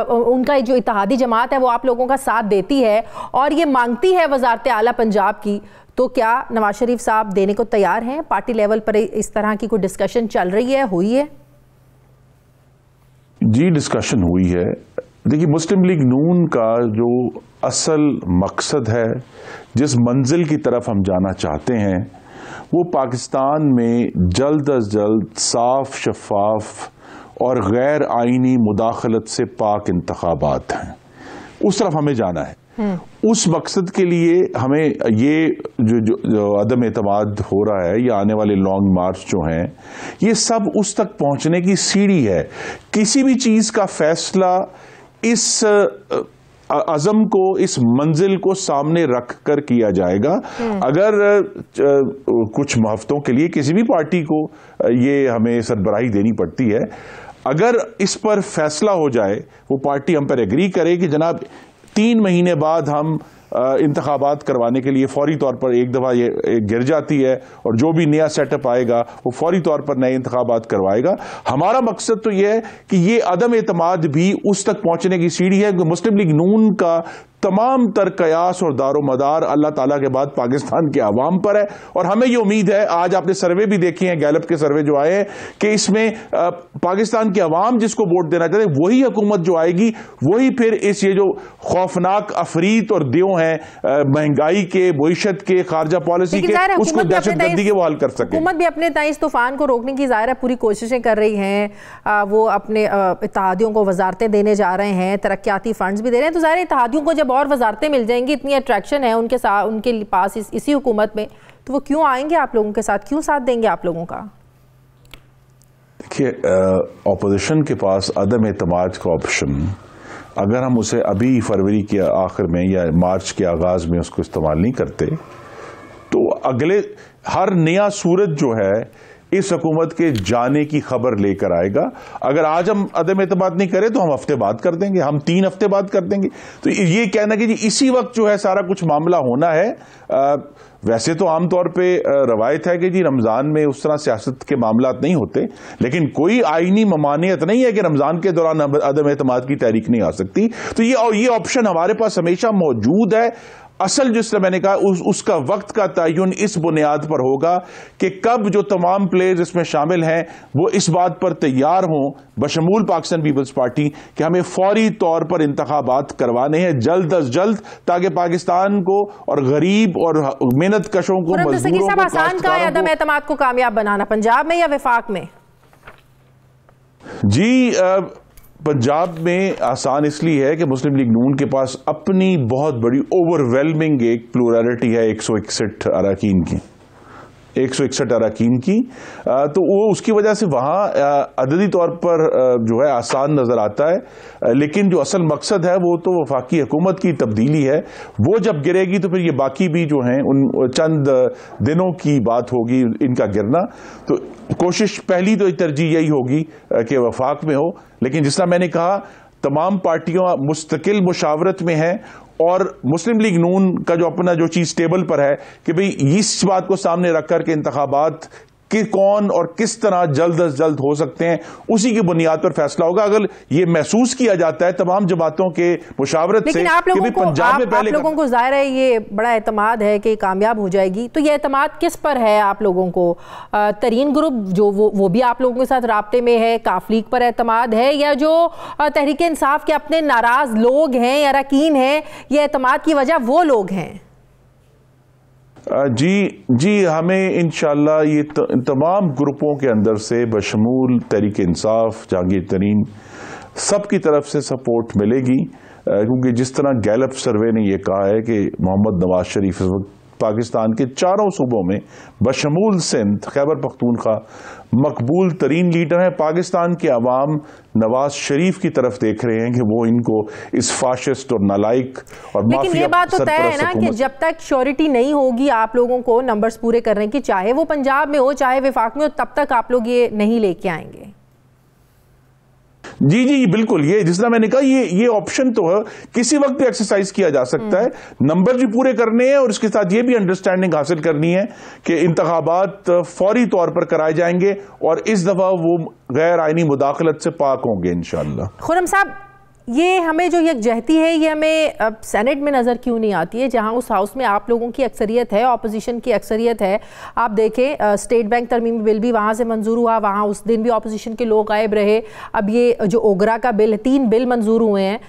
उनका जो इत्तेहादी जमात है वो आप लोगों का साथ देती है और ये मांगती है वजारत आला पंजाब की, तो क्या नवाज शरीफ साहब देने को तैयार हैं? पार्टी लेवल पर इस तरह की कोई डिस्कशन चल रही है, हुई है? जी डिस्कशन हुई है। देखिए, मुस्लिम लीग नून का जो असल मकसद है, जिस मंजिल की तरफ हम जाना चाहते हैं, वो पाकिस्तान में जल्द अज जल्द साफ, शफाफ और गैर आईनी मुदाखलत से पाक इंतखाबात हैं। उस तरफ हमें जाना है। उस मकसद के लिए हमें ये जो अदम एतमाद हो रहा है, या आने वाले लॉन्ग मार्च जो हैं, ये सब उस तक पहुंचने की सीढ़ी है। किसी भी चीज का फैसला इस अज़म को, इस मंजिल को सामने रख कर किया जाएगा। अगर कुछ हफ्तों के लिए किसी भी पार्टी को ये हमें सरबराही देनी पड़ती है, अगर इस पर फैसला हो जाए, वो पार्टी हम पर एग्री करे कि जनाब 3 महीने बाद हम इंतखाबात करवाने के लिए फौरी तौर पर एक दफ़ा ये गिर जाती है और जो भी नया सेटअप आएगा वो फौरी तौर पर नए इंतखाबात करवाएगा। हमारा मकसद तो ये है कि ये अदम एतमाद भी उस तक पहुंचने की सीढ़ी है कि मुस्लिम लीग नून का तमाम तर कयास और दारो मदार अल्लाह ताला के बाद पाकिस्तान के अवाम पर है। और हमें ये उम्मीद है, आज आपने सर्वे भी देखे हैं, गैलप के सर्वे जो आए हैं, कि इसमें पाकिस्तान के अवाम जिसको वोट देना चाहते हैं वही हुकूमत जो आएगी वही फिर इस ये जो खौफनाक अफरीत और देव हैं महंगाई के, मईशत के, खारजा पॉलिसी के, उसको दहशतगर्दी के वो हल कर सके। हुकूमत भी अपने इस तूफान को रोकने की ज़ाहिर पूरी कोशिशें कर रही हैं। वो अपने इत्तेहादियों को वजारतें देने जा रहे हैं, तरक्याती फंड्स भी दे रहे हैं। तो ज़ाहिर इत्तेहादियों को जब और वजारतें मिल जाएंगी, इतनी अट्रैक्शन है उनके साथ, उनके पास इसी हुकूमत में, तो वो क्यों आएंगे आप लोगों के साथ, क्यों साथ देंगे आप लोगों का? देखिए, ऑपोजिशन के पास अदम एतमाद का ऑप्शन, अगर हम उसे अभी फरवरी के आखिर में या मार्च के आगाज में उसको इस्तेमाल नहीं करते तो अगले हर नया सूरज जो है इस हुकूमत के जाने की खबर लेकर आएगा। अगर आज हम अदम एतमाद नहीं करें तो हम हफ्ते बाद कर देंगे, हम 3 हफ्ते बाद कर देंगे। तो ये कहना कि जी इसी वक्त जो है सारा कुछ मामला होना है, वैसे तो आमतौर पे रवायत है कि जी रमजान में उस तरह सियासत के मामलात नहीं होते, लेकिन कोई आईनी ममानियत नहीं है कि रमजान के दौरान अदम एतमाद की तहरीक नहीं आ सकती। तो ये ऑप्शन हमारे पास हमेशा मौजूद है। असल जिससे मैंने कहा उसका वक्त का तयन इस बुनियाद पर होगा कि कब जो तमाम प्लेयर्स इसमें शामिल हैं वो इस बात पर तैयार हों, बशमूल पाकिस्तान पीपल्स पार्टी, कि हमें फौरी तौर पर इंतखाबात करवाने हैं जल्द अज जल्द, ताकि पाकिस्तान को और गरीब और मेहनत कशों को, मजदूरों को, आसान का है अदम एतमाद को कामयाब बनाना, पंजाब में या वफाक में? जी पंजाब में आसान इसलिए है कि मुस्लिम लीग नून के पास अपनी बहुत बड़ी ओवरवेलमिंग एक प्लूरलिटी है 161 अरकान की, 161 अरकान की। तो वो उसकी वजह से वहाँ अददी तौर पर जो है आसान नजर आता है, लेकिन जो असल मकसद है वो तो वफाकी हुकूमत की तब्दीली है। वो जब गिरेगी तो फिर ये बाकी भी जो हैं उन चंद दिनों की बात होगी इनका गिरना। तो कोशिश पहली तो तरजीह यही होगी कि वफाक में हो, लेकिन जिस तरह मैंने कहा तमाम पार्टियां मुस्तकिल मुशावरत में हैं और मुस्लिम लीग नून का जो अपना जो चीज टेबल पर है कि भाई इस बात को सामने रखकर के इंतखाबात कि कौन और किस तरह जल्द अज जल्द हो सकते हैं, उसी की बुनियाद पर फैसला होगा। अगर ये महसूस किया जाता है तमाम जमातों के मुशावरत से कि भाई पंजाब में पहले, आप लोगों को जाहिर है ये बड़ा एतमाद है कि कामयाब हो जाएगी, तो ये एतमाद किस पर है आप लोगों को? तरीन ग्रुप जो वो भी आप लोगों के साथ राब्ते में है, काफ लीग पर एतमाद है, या जो तहरीक इंसाफ के अपने नाराज लोग हैं या अरकान हैं, ये एतमाद की वजह वो लोग हैं? जी हमें इंशाअल्लाह ये तमाम ग्रुपों के अंदर से बशमूल तहरीक इंसाफ, जहांगीर तरीन, सब की तरफ से सपोर्ट मिलेगी, क्योंकि जिस तरह गैलप सर्वे ने यह कहा है कि मोहम्मद नवाज शरीफ इस वक्त पाकिस्तान के चारों सूबों में बशमूल सिंध, खैबर पख्तूनख्वा मकबूल तरीन लीडर है। पाकिस्तान के अवाम नवाज शरीफ की तरफ देख रहे हैं कि वो इनको इस फाशिस्ट और नालायक और माफिया, लेकिन ये बात तो तय है ना कि जब तक श्योरिटी नहीं होगी आप लोगों को नंबर्स पूरे करने की, चाहे वो पंजाब में हो चाहे वफाक में हो, तब तक आप लोग ये नहीं लेके आएंगे। जी बिल्कुल, ये जिस तरह मैंने कहा ये ऑप्शन तो है, किसी वक्त भी एक्सरसाइज किया जा सकता है, नंबर भी पूरे करने हैं और इसके साथ ये भी अंडरस्टैंडिंग हासिल करनी है कि इंतखाबात फौरी तौर पर कराए जाएंगे और इस दफा वो गैर आईनी मुदाखलत से पाक होंगे इंशाअल्लाह। खुर्रम साहब, ये हमें जो यकजहती है ये हमें सेनेट में नज़र क्यों नहीं आती है, जहां उस हाउस में आप लोगों की अक्सरियत है, ऑपोजिशन की अक्सरियत है? आप देखें स्टेट बैंक तरमीमी बिल भी वहां से मंजूर हुआ, वहां उस दिन भी ऑपोजिशन के लोग गायब रहे। अब ये जो ओगरा का बिल है, 3 बिल मंजूर हुए हैं,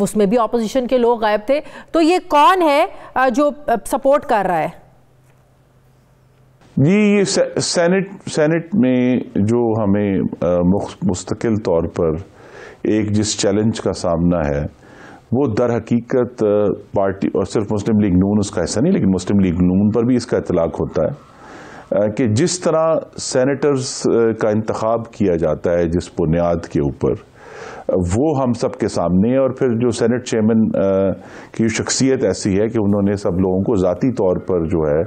उसमें भी ऑपोजिशन के लोग गायब थे। तो ये कौन है जो सपोर्ट कर रहा है? जी ये सेनेट में जो हमें मुस्तकिल तौर पर एक जिस चैलेंज का सामना है वो दर हकीकत पार्टी, और सिर्फ मुस्लिम लीग नून उसका ऐसा नहीं, लेकिन मुस्लिम लीग नून पर भी इसका इतलाक होता है कि जिस तरह सेनेटर्स का इंतखाब किया जाता है जिस बुनियाद के ऊपर, वो हम सब के सामने है। और फिर जो सेनेट चेयरमैन की शख्सियत ऐसी है कि उन्होंने सब लोगों को ज़ाती तौर पर जो है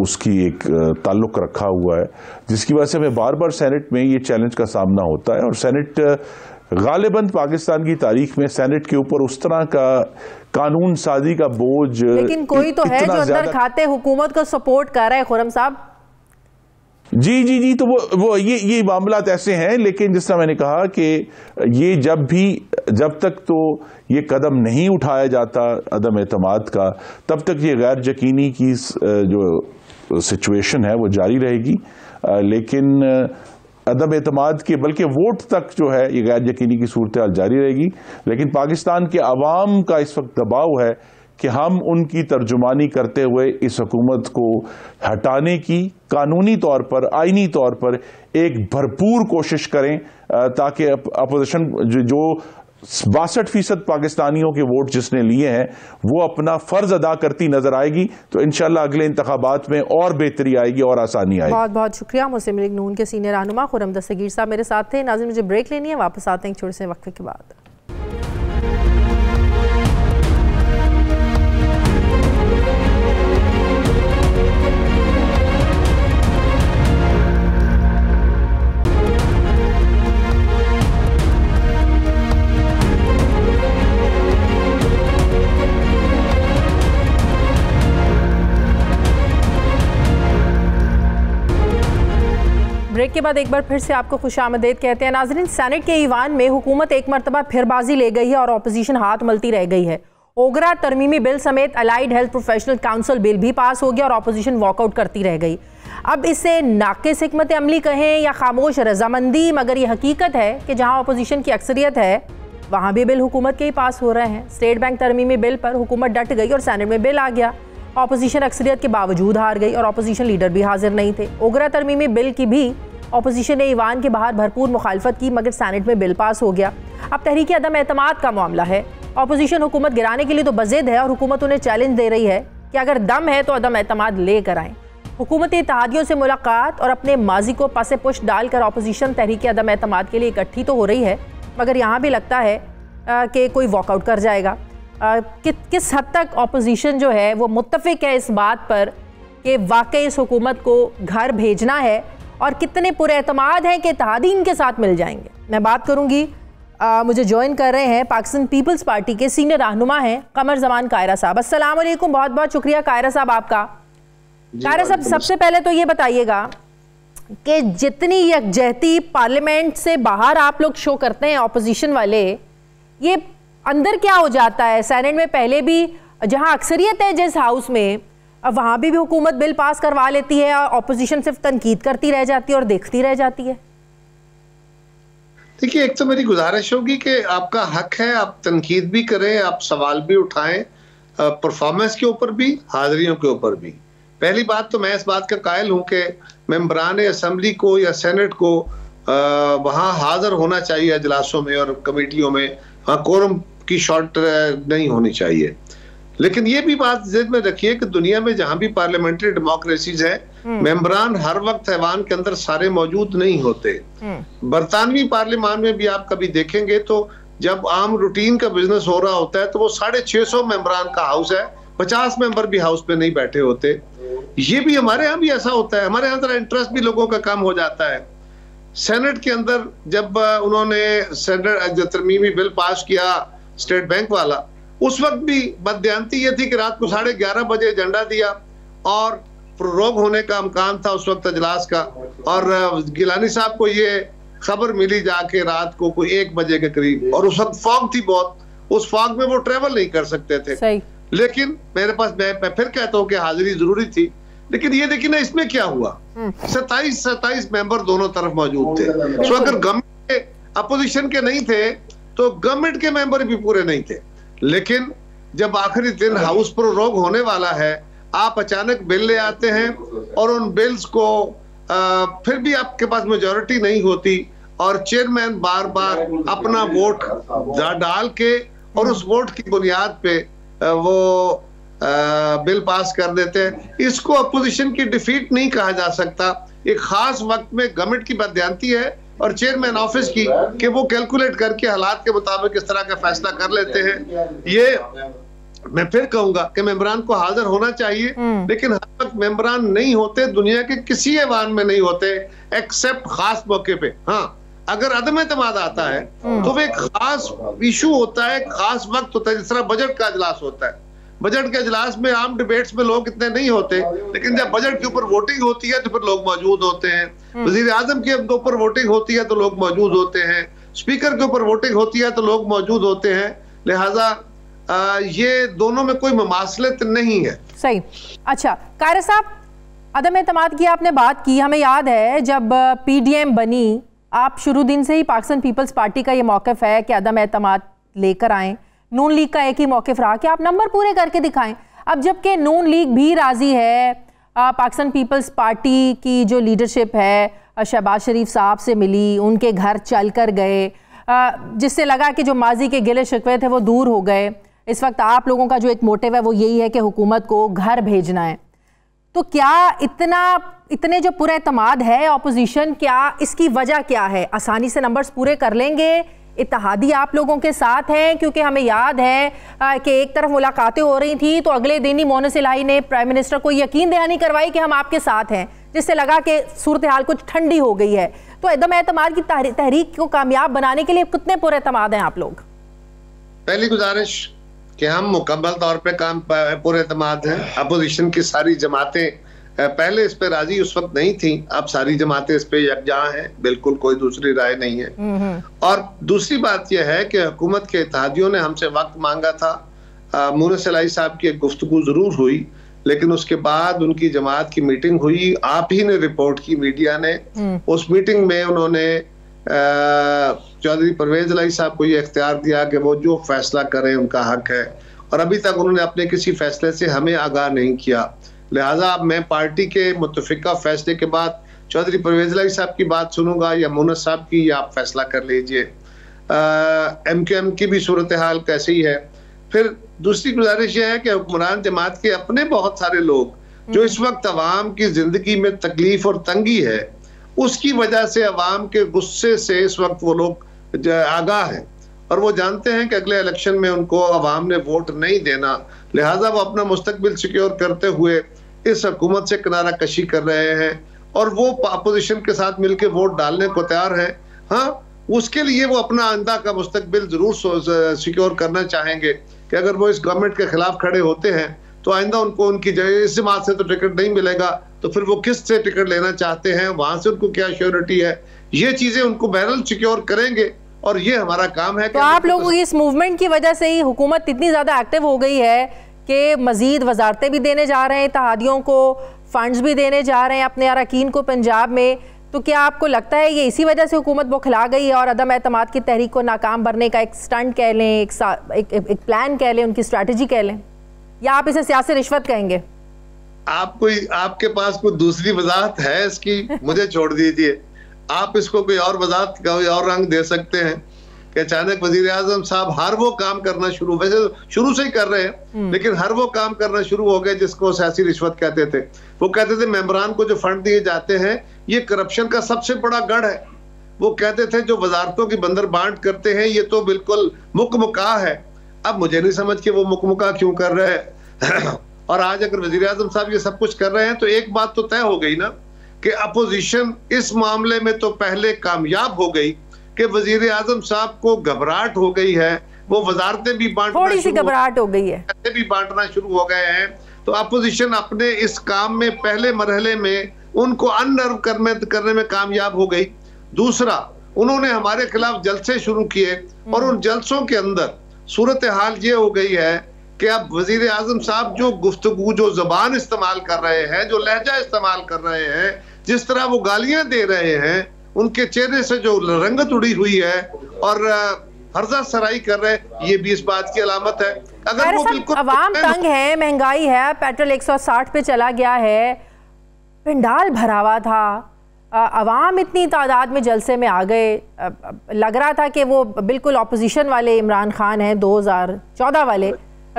उसकी एक ताल्लुक़ रखा हुआ है, जिसकी वजह से हमें बार बार सेनेट में ये चैलेंज का सामना होता है। और सेनेट गालिबन पाकिस्तान की तारीख में सेनेट के ऊपर उस तरह का कानून साजी का बोझ, लेकिन कोई तो है जो अंदर खाते हुकूमत को सपोर्ट कर रहा है खुर्रम साहब। जी, तो वो ये मामलात ऐसे हैं, लेकिन जिस तरह मैंने कहा कि ये जब तक तो ये कदम नहीं उठाया जाता अदम एतमाद का, तब तक ये गैर यकीनी की जो सिचुएशन है वो जारी रहेगी। लेकिन अदम एतमाद के बल्कि वोट तक जो है ये गैर यकीनी की सूरत हाल जारी रहेगी। लेकिन पाकिस्तान के अवाम का इस वक्त दबाव है कि हम उनकी तर्जुमानी करते हुए इस हुकूमत को हटाने की कानूनी तौर पर, आईनी तौर पर एक भरपूर कोशिश करें, ताकि अपोजिशन जो 62% पाकिस्तानियों के वोट जिसने लिए हैं वो अपना फर्ज अदा करती नजर आएगी। तो इंशाल्लाह अगले इंतखाबात में और बेहतरी आएगी और आसानी आएगी। बहुत बहुत शुक्रिया। मुस्लिम लीग नून के सीनियर रहनुमा खुर्रम दस्तगीर साहब मेरे साथ थे। नाज़रीन, मुझे ब्रेक लेनी है, वापस आते हैं एक छोटे से वक्फे के बाद। ब्रेक के बाद एक बार फिर से आपको खुशामदीद कहते हैं। नाज़रीन, सेनेट के ईवान में हुकूमत एक मरतबा फिर बाजी ले गई है और अपोजिशन हाथ मलती रह गई है। ओगरा तरमीमी बिल समेत allied health professional council bill भी पास हो गया और अपोजिशन वॉकआउट करती रह गई। अब इसे नाक़िस हिकमत अमली कहें या खामोश रजामंदी, मगर ये हकीकत है कि जहाँ अपोजिशन की अक्सरियत है वहाँ भी बिल हुकूमत के ही पास हो रहे हैं। स्टेट बैंक तरमीमी बिल पर हुकूमत डट गई और सेनेट में बिल आ गया। अपोजिशन अक्सरियत के बावजूद हार गई और अपोजिशन लीडर भी हाजिर नहीं थे। ओगरा तरमीमी बिल की भी अपोजिशन ने ईवान के बाहर भरपूर मुखालफत की, मगर सेनेट में बिल पास हो गया। अब तहरीक अदम एतमाद का मामला है। अपोजिशन हुकूमत गिराने के लिए तो बज़िद है और हुकूमत उन्हें चैलेंज दे रही है कि अगर दम है तो अदम एतमाद लेकर आएँ। हुकूमती इत्तेहादियों से मुलाकात और अपने माजी को पसे पुश डालकर अपोजिशन तहरीक अदम एतमाद के लिए इकट्ठी तो हो रही है, मगर यहाँ भी लगता है कि कोई वॉकआउट कर जाएगा। किस हद तक अपोजिशन जो है वो मुत्तफिक है इस बात पर कि वाकई इस हुकूमत को घर भेजना है, और कितने पुरएतमाद हैं कि इत्तेहादी इनके साथ मिल जाएंगे। मैं बात करूंगी, मुझे ज्वाइन कर रहे हैं पाकिस्तान पीपल्स पार्टी के सीनियर रहनुमा हैं कमर जमान कायरा साहब। अस्सलाम वालेकुम, बहुत बहुत शुक्रिया कायरा साहब आपका। कायरा साहब, सबसे पहले तो ये बताइएगा कि जितनी यकजहती पार्लियामेंट से बाहर आप लोग शो करते हैं अपोजिशन वाले, ये अंदर क्या हो जाता है? सेनेट में पहले भी जहां अक्सरियत है जिस हाउस में, वहां भी हुकूमत बिल पास करवा लेती है और अपोजिशन सिर्फ तनकीद करती रह जाती है और देखती रह जाती है। देखिए, एक तो मेरी गुजारिश होगी कि आपका हक है, आप तनकीद भी करें, आप सवाल भी उठाएं, परफॉर्मेंस के ऊपर भी, हाजिरियों के ऊपर भी। पहली बात तो मैं इस बात का कायल हूं कि मेंबरान असम्बली को या सेनेट को वहां हाजिर होना चाहिए अजलासों में और कमेटियों में। वहां कोरम की शॉर्ट नहीं होनी चाहिए। लेकिन ये भी बात ज़हन में रखिए कि दुनिया में जहां भी पार्लियामेंट्री डेमोक्रेसीज है, मेंबरान हर वक्त ऐवान के अंदर सारे मौजूद नहीं होते। बरतानवी पार्लियामान में भी आप कभी देखेंगे तो जब आम रूटीन का बिजनेस हो रहा होता है तो वो 650 मेंबरान का हाउस है, 50 मेंबर भी हाउस में नहीं बैठे होते। ये भी हमारे यहाँ भी ऐसा होता है। हमारे यहाँ जरा इंटरेस्ट भी लोगों का कम हो जाता है। सेनेट के अंदर जब उन्होंने सेनेट तरमीमी बिल पास किया स्टेट बैंक वाला, उस वक्त भी बदयांती ये थी कि रात को 11:30 बजे एजेंडा दिया और प्रोरोग होने का इम्कान था उस वक्त अजलास का, और गिलानी साहब को ये खबर मिली जाके रात को कोई 1 बजे के करीब, और उस वक्त फॉग थी बहुत, उस फॉग में वो ट्रेवल नहीं कर सकते थे। सही। लेकिन मेरे पास, मैं फिर कहता हूँ कि हाजिरी जरूरी थी। लेकिन ये देखिए ना, इसमें क्या हुआ, 27 मेंबर दोनों तरफ मौजूद थे। तो अगर गवर्नमेंट के अपोजिशन के नहीं थे तो गवर्नमेंट के मेंबर भी पूरे नहीं थे। लेकिन जब आखिरी दिन हाउस प्रोरोग होने वाला है, आप अचानक बिल ले आते हैं और उन बिल्स को फिर भी आपके पास मेजॉरिटी नहीं होती और चेयरमैन बार बार अपना वोट डाल के और उस वोट की बुनियाद पे वो बिल पास कर देते हैं। इसको अपोजिशन की डिफीट नहीं कहा जा सकता। एक खास वक्त में गवर्नमेंट की बदयांती है और चेयरमैन ऑफिस की कि वो कैलकुलेट करके हालात के मुताबिक इस तरह का फैसला कर लेते हैं। ये मैं फिर कहूंगा कि मेंबरान को हाजिर होना चाहिए, लेकिन हर वक्त मेंबरान नहीं होते, दुनिया के किसी ऐवान में नहीं होते एक्सेप्ट खास मौके पे। हाँ, अगर अदम एतमाद आता है तो वो एक खास इशू होता है, खास वक्त होता है, जिस तरह बजट का इजलास होता है। बजट के इजलास में आम डिबेट्स में लोग इतने नहीं होते, लेकिन जब बजट के ऊपर वोटिंग होती है तो फिर लोग मौजूद होते हैं। वजीर आजम के ऊपर वोटिंग होती है तो लोग मौजूद होते हैं, स्पीकर के ऊपर वोटिंग होती है तो लोग मौजूद होते हैं। लिहाजा ये दोनों में कोई मुमासलत नहीं है। सही। अच्छा कायरा साहब, अदम एतमाद की आपने बात की, हमें याद है जब PDM बनी, आप शुरू दिन से ही पाकिस्तान पीपल्स पार्टी का ये मौक़िफ़ है कि अदम एतमाद लेकर आएँ। नून लीग का एक ही मौक़िफ़ रहा कि आप नंबर पूरे करके दिखाएं। अब जबकि नून लीग भी राज़ी है, पाकिस्तान पीपल्स पार्टी की जो लीडरशिप है शहबाज शरीफ साहब से मिली, उनके घर चल कर गए, जिससे लगा कि जो माजी के गिले शिकवे थे वो दूर हो गए। इस वक्त आप लोगों का जो एक मोटिव है वो यही है कि हुकूमत को घर भेजना है। तो क्या इतने जो पूरा एतमाद है ऑपोजिशन, क्या इसकी वजह क्या है? आसानी से नंबर्स पूरे कर लेंगे? इत्तेहादी आप लोगों के साथ हैं? क्योंकि हमें याद है कि एक तरफ मुलाकातें हो रही थी तो अगले दिन ही मोनस इलाही ने प्राइम मिनिस्टर को यकीन दहानी करवाई कि हम आपके साथ हैं, जिससे लगा कि सूरत हाल कुछ ठंडी हो गई है। तो अदम एतमाद की तहरीक को कामयाब बनाने के लिए कितने पूरे एतमाद हैं आप लोग? पहली गुजारिश कि हम मुकम्मल तौर पे काम पूरे एतमाद हैं। अपोजिशन की सारी जमातें पहले इस पे राजी उस वक्त नहीं थी, अब सारी जमातें इस पे यकजा हैं, बिल्कुल कोई दूसरी राय नहीं है। और दूसरी बात यह है कि हुकूमत के इत्तेहादियों ने हमसे वक्त मांगा था। मोनस इलाही साहब की एक गुफ्तगू जरूर हुई, लेकिन उसके बाद उनकी जमात की मीटिंग हुई, आप ही ने रिपोर्ट की, मीडिया ने। उस मीटिंग में उन्होंने चौधरी परवेज इलाही साहब को ये इख्तियार दिया कि वो जो फैसला करें उनका हक है, और अभी तक उन्होंने अपने किसी फैसले से हमें आगाह नहीं किया। लिहाजा अब मैं पार्टी के मुतफिका फैसले के बाद चौधरी परवेज इलाही साहब की बात सुनूंगा या मोनस साहब की, या आप फैसला कर लीजिए। MQM की भी सूरत हाल कैसी है। फिर दूसरी गुजारिश यह है कि हुक्मरान जमात के अपने बहुत सारे लोग जो इस वक्त अवाम की जिंदगी में तकलीफ और तंगी है, उसकी वजह से अवाम के गुस्से से इस वक्त वो लोग आगाह हैं और वो जानते हैं कि अगले इलेक्शन में उनको अवाम ने वोट नहीं देना। लिहाजा वो अपना मुस्तकबिल सिक्योर करते हुए इस हुकूमत से किनारा कशी कर रहे हैं और वो अपोजिशन के साथ मिलकर वोट डालने को तैयार है। हाँ, उसके लिए वो अपना आइंदा का मुस्तकबिल जरूर सिक्योर करना चाहेंगे कि अगर वो इस गवर्नमेंट के खिलाफ खड़े होते हैं तो आइंदा उनको उनकी इस जमात से तो टिकट नहीं मिलेगा, तो फिर वो किस से टिकट लेना चाहते हैं, वहां से उनको क्या श्योरिटी है, ये चीजें उनको बहरहाल सिक्योर करेंगे और ये हमारा काम है। तो आप लोगों की इस मूवमेंट की वजह से ही हुकूमत इतनी ज्यादा एक्टिव हो गई है कि मजीद वजारतें भी देने जा रहे हैं, इत्तेहादियों को फंड्स भी देने जा रहे हैं अपने अरकान को पंजाब में। तो क्या आपको लगता है ये इसी वजह से हुकूमत बौखला गई है और अदम एतमाद की तहरीक को नाकाम करने का एक स्टंट कह लें, एक प्लान कह लें, उनकी स्ट्रैटेजी कह लें, या आप इसे सियासी रिश्वत कहेंगे? आपके पास कोई दूसरी वजाहत है इसकी? मुझे छोड़ दीजिए, आप इसको कोई और वजाहत, कोई और रंग दे सकते हैं कि अचानक वजीर आजम साहब हर वो काम करना वैसे शुरू से ही कर रहे हैं, लेकिन हर वो काम करना शुरू हो गए जिसको सियासी रिश्वत कहते थे। वो कहते थे मेंबरान को जो फंड दिए जाते हैं ये करप्शन का सबसे बड़ा गढ़ है। वो कहते थे जो वजारतों की बंदर बांट करते हैं ये तो बिल्कुल मुकमुका है। अब मुझे नहीं समझ के वो मुकमुका क्यों कर रहे हैं। और आज अगर वजीर आजम साहब ये सब कुछ कर रहे हैं तो एक बात तो तय हो गई ना कि अपोजिशन इस मामले में तो पहले कामयाब हो गई कि वजीर आजम साहब को घबराहट हो गई है, वो वजारतें भी बांटना, थोड़ी सी घबराहट हो गई है, भी बांटना शुरू हो गए हैं। तो अपोजिशन अपने इस काम में पहले मरहले में उनको अननर्व करने में कामयाब हो गई। दूसरा, उन्होंने हमारे खिलाफ जलसे शुरू किए और उन जलसों के अंदर सूरत हाल ये हो गई है कि अब वजीर आजम साहब जो गुफ्तगू, जो जबान इस्तेमाल कर रहे हैं, जो लहजा इस्तेमाल कर रहे हैं, जिस तरह वो गालियां दे रहे हैं, उनके चेहरे से जो रंगत उड़ी हुई है और हर्जा सराई कर रहे हैं, ये भी इस बात की अलामत है। अगर वो बिल्कुल अवाम तंग है, महंगाई है, पेट्रोल 160 पे चला गया है, पंडाल भरा हुआ था, अवाम इतनी तादाद में जलसे में आ गए, लग रहा था कि वो बिल्कुल अपोजिशन वाले इमरान खान हैं 2014 वाले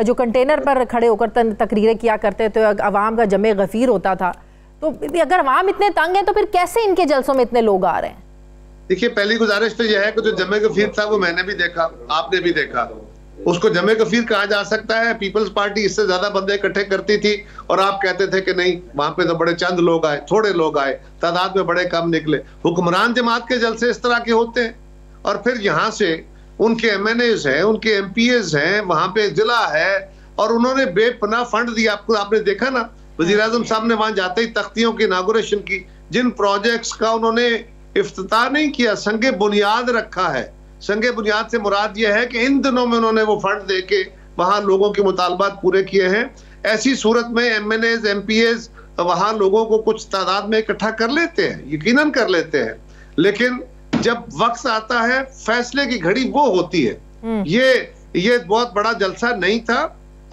जो कंटेनर पर खड़े होकर तकरीरें किया करते थे, अवाम का जमे गफीर होता था। तो अगर अवाम इतने तंग हैं तो फिर कैसे इनके जलसों में इतने लोग आ रहे हैं? देखिए, पहली गुजारिश तो यह है कि जो जमे गफीर था वो मैंने भी देखा, आपने भी देखा, उसको जमे कफीर कहा जा सकता है? पीपल्स पार्टी इससे ज्यादा बंदे इकट्ठे करती थी और आप कहते थे कि नहीं, वहां पे तो बड़े चंद लोग आए, थोड़े लोग आए, तादाद में बड़े कम निकले। हुक्मरान जमात के जलसे इस तरह के होते हैं। और फिर यहाँ से उनके एमएनएज हैं, उनके एमपीएज हैं, वहां पे जिला है, और उन्होंने बेपनाह फंड दिया। आपने देखा ना, वजीर आजम साहब ने वहां जाते ही तख्तियों की इनागुरेशन की। जिन प्रोजेक्ट्स का उन्होंने इफ्तिताह नहीं किया, संगे बुनियाद रखा है। संगे बुनियाद से मुराद यह है कि इन दिनों में उन्होंने वो फंड देके वहां लोगों के मुतालबात पूरे किए हैं। ऐसी सूरत में एमएनएज एमपीएज वहां लोगों को कुछ तादाद में इकट्ठा कर लेते हैं, यकीनन कर लेते हैं, लेकिन जब वक्त आता है फैसले की घड़ी वो होती है। ये बहुत बड़ा जलसा नहीं था।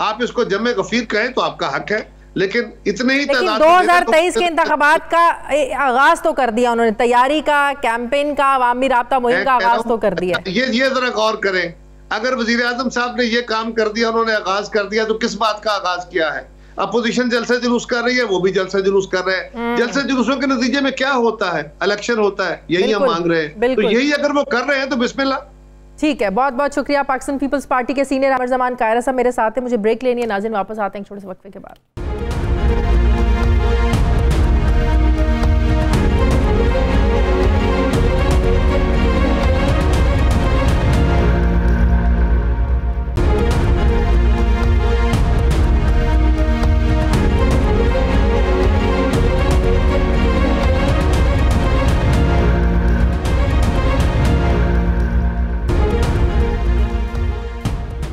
आप इसको जमे गफीर कहें तो आपका हक है, लेकिन इतने ही तादाद 2023 के इंतखाबात का आगाज तो कर दिया उन्होंने, तैयारी का, कैंपेन का, अवामी राब्ता मुहिम का आगाज तो कर दिया। ये जरा गौर करें, अगर वजीर आजम साहब ने ये काम कर दिया, उन्होंने आगाज कर दिया, तो किस बात का आगाज किया है? अपोजिशन जलसे जुलूस कर रही है, वो भी जलसे जुलूस कर रहे हैं। जलसे जुलूसों के नतीजे में क्या होता है? इलेक्शन होता है, यही हम मांग रहे हैं। तो यही अगर वो कर रहे हैं तो बिस्मिल्लाह। ठीक है, बहुत बहुत शुक्रिया। पाकिस्तान पीपल्स पार्टी के सीनियर अमर जमान कायरा साहब मेरे साथ है। मुझे ब्रेक लेनी है, नाज़रीन वापस आते हैं छोटे से वक्फे के बाद।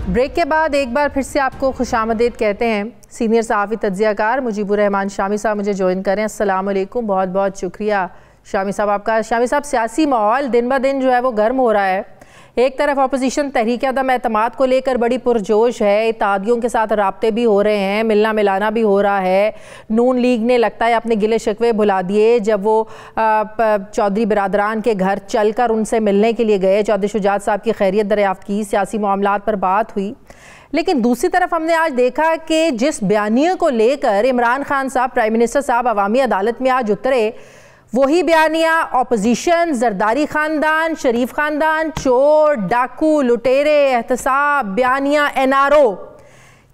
ब्रेक के बाद एक बार फिर से आपको खुशामदीद कहते हैं। सीनियर सहाफ़ी तज्ज़ियाकार मुजीबुर रहमान शामी साहब मुझे ज्वाइन करें। अस्सलाम वालेकुम, बहुत बहुत शुक्रिया शामी साहब आपका। शामी साहब, सियासी माहौल दिन ब दिन जो है वो गर्म हो रहा है। एक तरफ अपोजिशन तहरीक अदम एतमाद को लेकर बड़ी पुरजोश है, इत्तेहादियों के साथ राब्ते भी हो रहे हैं, मिलना मिलाना भी हो रहा है। नून लीग ने लगता है अपने गिले शिकवे भुला दिए जब वो चौधरी बिरादरान के घर चलकर उनसे मिलने के लिए गए, चौधरी शुजात साहब की खैरियत दरियाफ्त की, सियासी मामलात पर बात हुई। लेकिन दूसरी तरफ हमने आज देखा कि जिस बयानिए को लेकर इमरान खान साहब, प्राइम मिनिस्टर साहब अवामी अदालत में आज उतरे, वही बयानिया अपोजिशन, जरदारी खानदान, शरीफ खानदान, चोर, डाकू, लुटेरे, एहतसाब, बयानिया एनआरओ।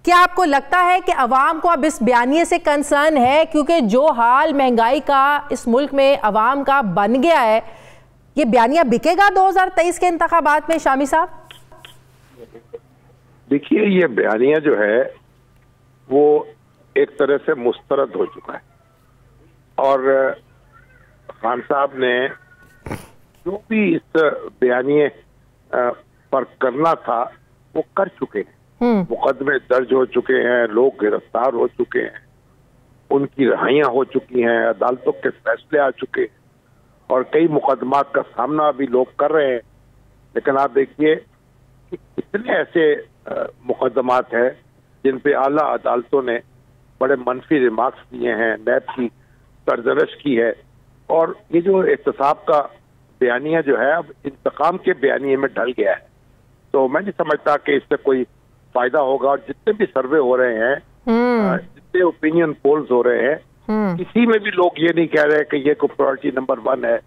क्या आपको लगता है कि अवाम को अब इस बयानिए से कंसर्न है? क्योंकि जो हाल महंगाई का इस मुल्क में अवाम का बन गया है, ये बयानिया बिकेगा 2023 के इंतखाबात में? शामी साहब देखिए, ये बयानिया जो है वो एक तरह से मुस्तरद हो चुका है और खान साहब ने जो भी इस बयानिए पर करना था वो कर चुके हैं। मुकदमे दर्ज हो चुके हैं, लोग गिरफ्तार हो चुके हैं, उनकी रिहाइयां हो चुकी हैं, अदालतों के फैसले आ चुके हैं और कई मुकदमात का सामना अभी लोग कर रहे हैं। लेकिन आप देखिए कि कितने ऐसे मुकदमात हैं जिन पे आला अदालतों ने बड़े मनफी रिमार्क्स दिए हैं, नैब की सरजरश की है। और ये जो एहतसाब का बयानिया जो है अब इंतकाम के बयानिए में ढल गया है, तो मैं नहीं समझता कि इससे कोई फायदा होगा। और जितने भी सर्वे हो रहे हैं, जितने ओपिनियन पोल्स हो रहे हैं, किसी में भी लोग ये नहीं कह रहे कि ये कोई प्रायोरिटी नंबर 1 है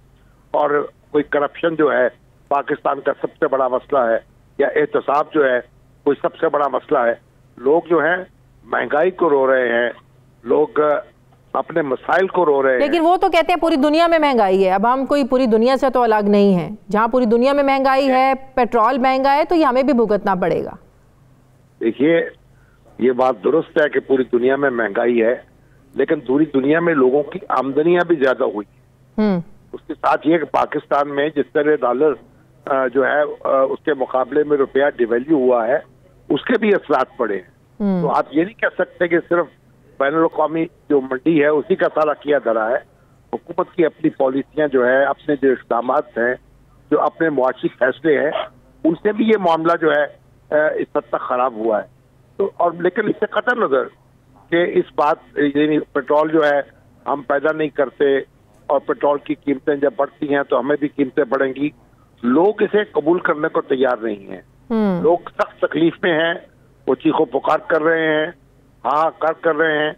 और कोई करप्शन जो है पाकिस्तान का सबसे बड़ा मसला है या एहतसाब जो है कोई सबसे बड़ा मसला है। लोग जो है महंगाई को रो रहे हैं, लोग अपने मसाइल को रो रहे हैं। लेकिन वो तो कहते हैं पूरी दुनिया में महंगाई है। अब हम कोई पूरी दुनिया से तो अलग नहीं है। जहां पूरी दुनिया में महंगाई है, पेट्रोल महंगा है, तो ये हमें भी भुगतना पड़ेगा। देखिए, ये बात दुरुस्त है कि पूरी दुनिया में महंगाई है, लेकिन पूरी दुनिया में लोगों की आमदनियां भी ज्यादा हुई है। उसके साथ ये कि पाकिस्तान में जिस तरह डॉलर जो है उसके मुकाबले में रुपया डिवैल्यू हुआ है, उसके भी असरात पड़े हैं। तो आप ये नहीं कह सकते कि सिर्फ बैनुल-अक़वामी जो मंडी है उसी का सारा किया धरा है। हुकूमत की अपनी पॉलिसियां जो है, अपने जो इक़दाम हैं, जो अपने मुआशी फैसले हैं, उनसे भी ये मामला जो है इस हद तक खराब हुआ है। तो और लेकिन इससे कतई नजर कि इस बात यानी पेट्रोल जो है हम पैदा नहीं करते और पेट्रोल की कीमतें जब बढ़ती हैं तो हमें भी कीमतें बढ़ेंगी, लोग इसे कबूल करने को तैयार नहीं है। लोग सख्त तकलीफ में हैं, वो चीखों पुकार कर रहे हैं, हाहाकार कर रहे हैं,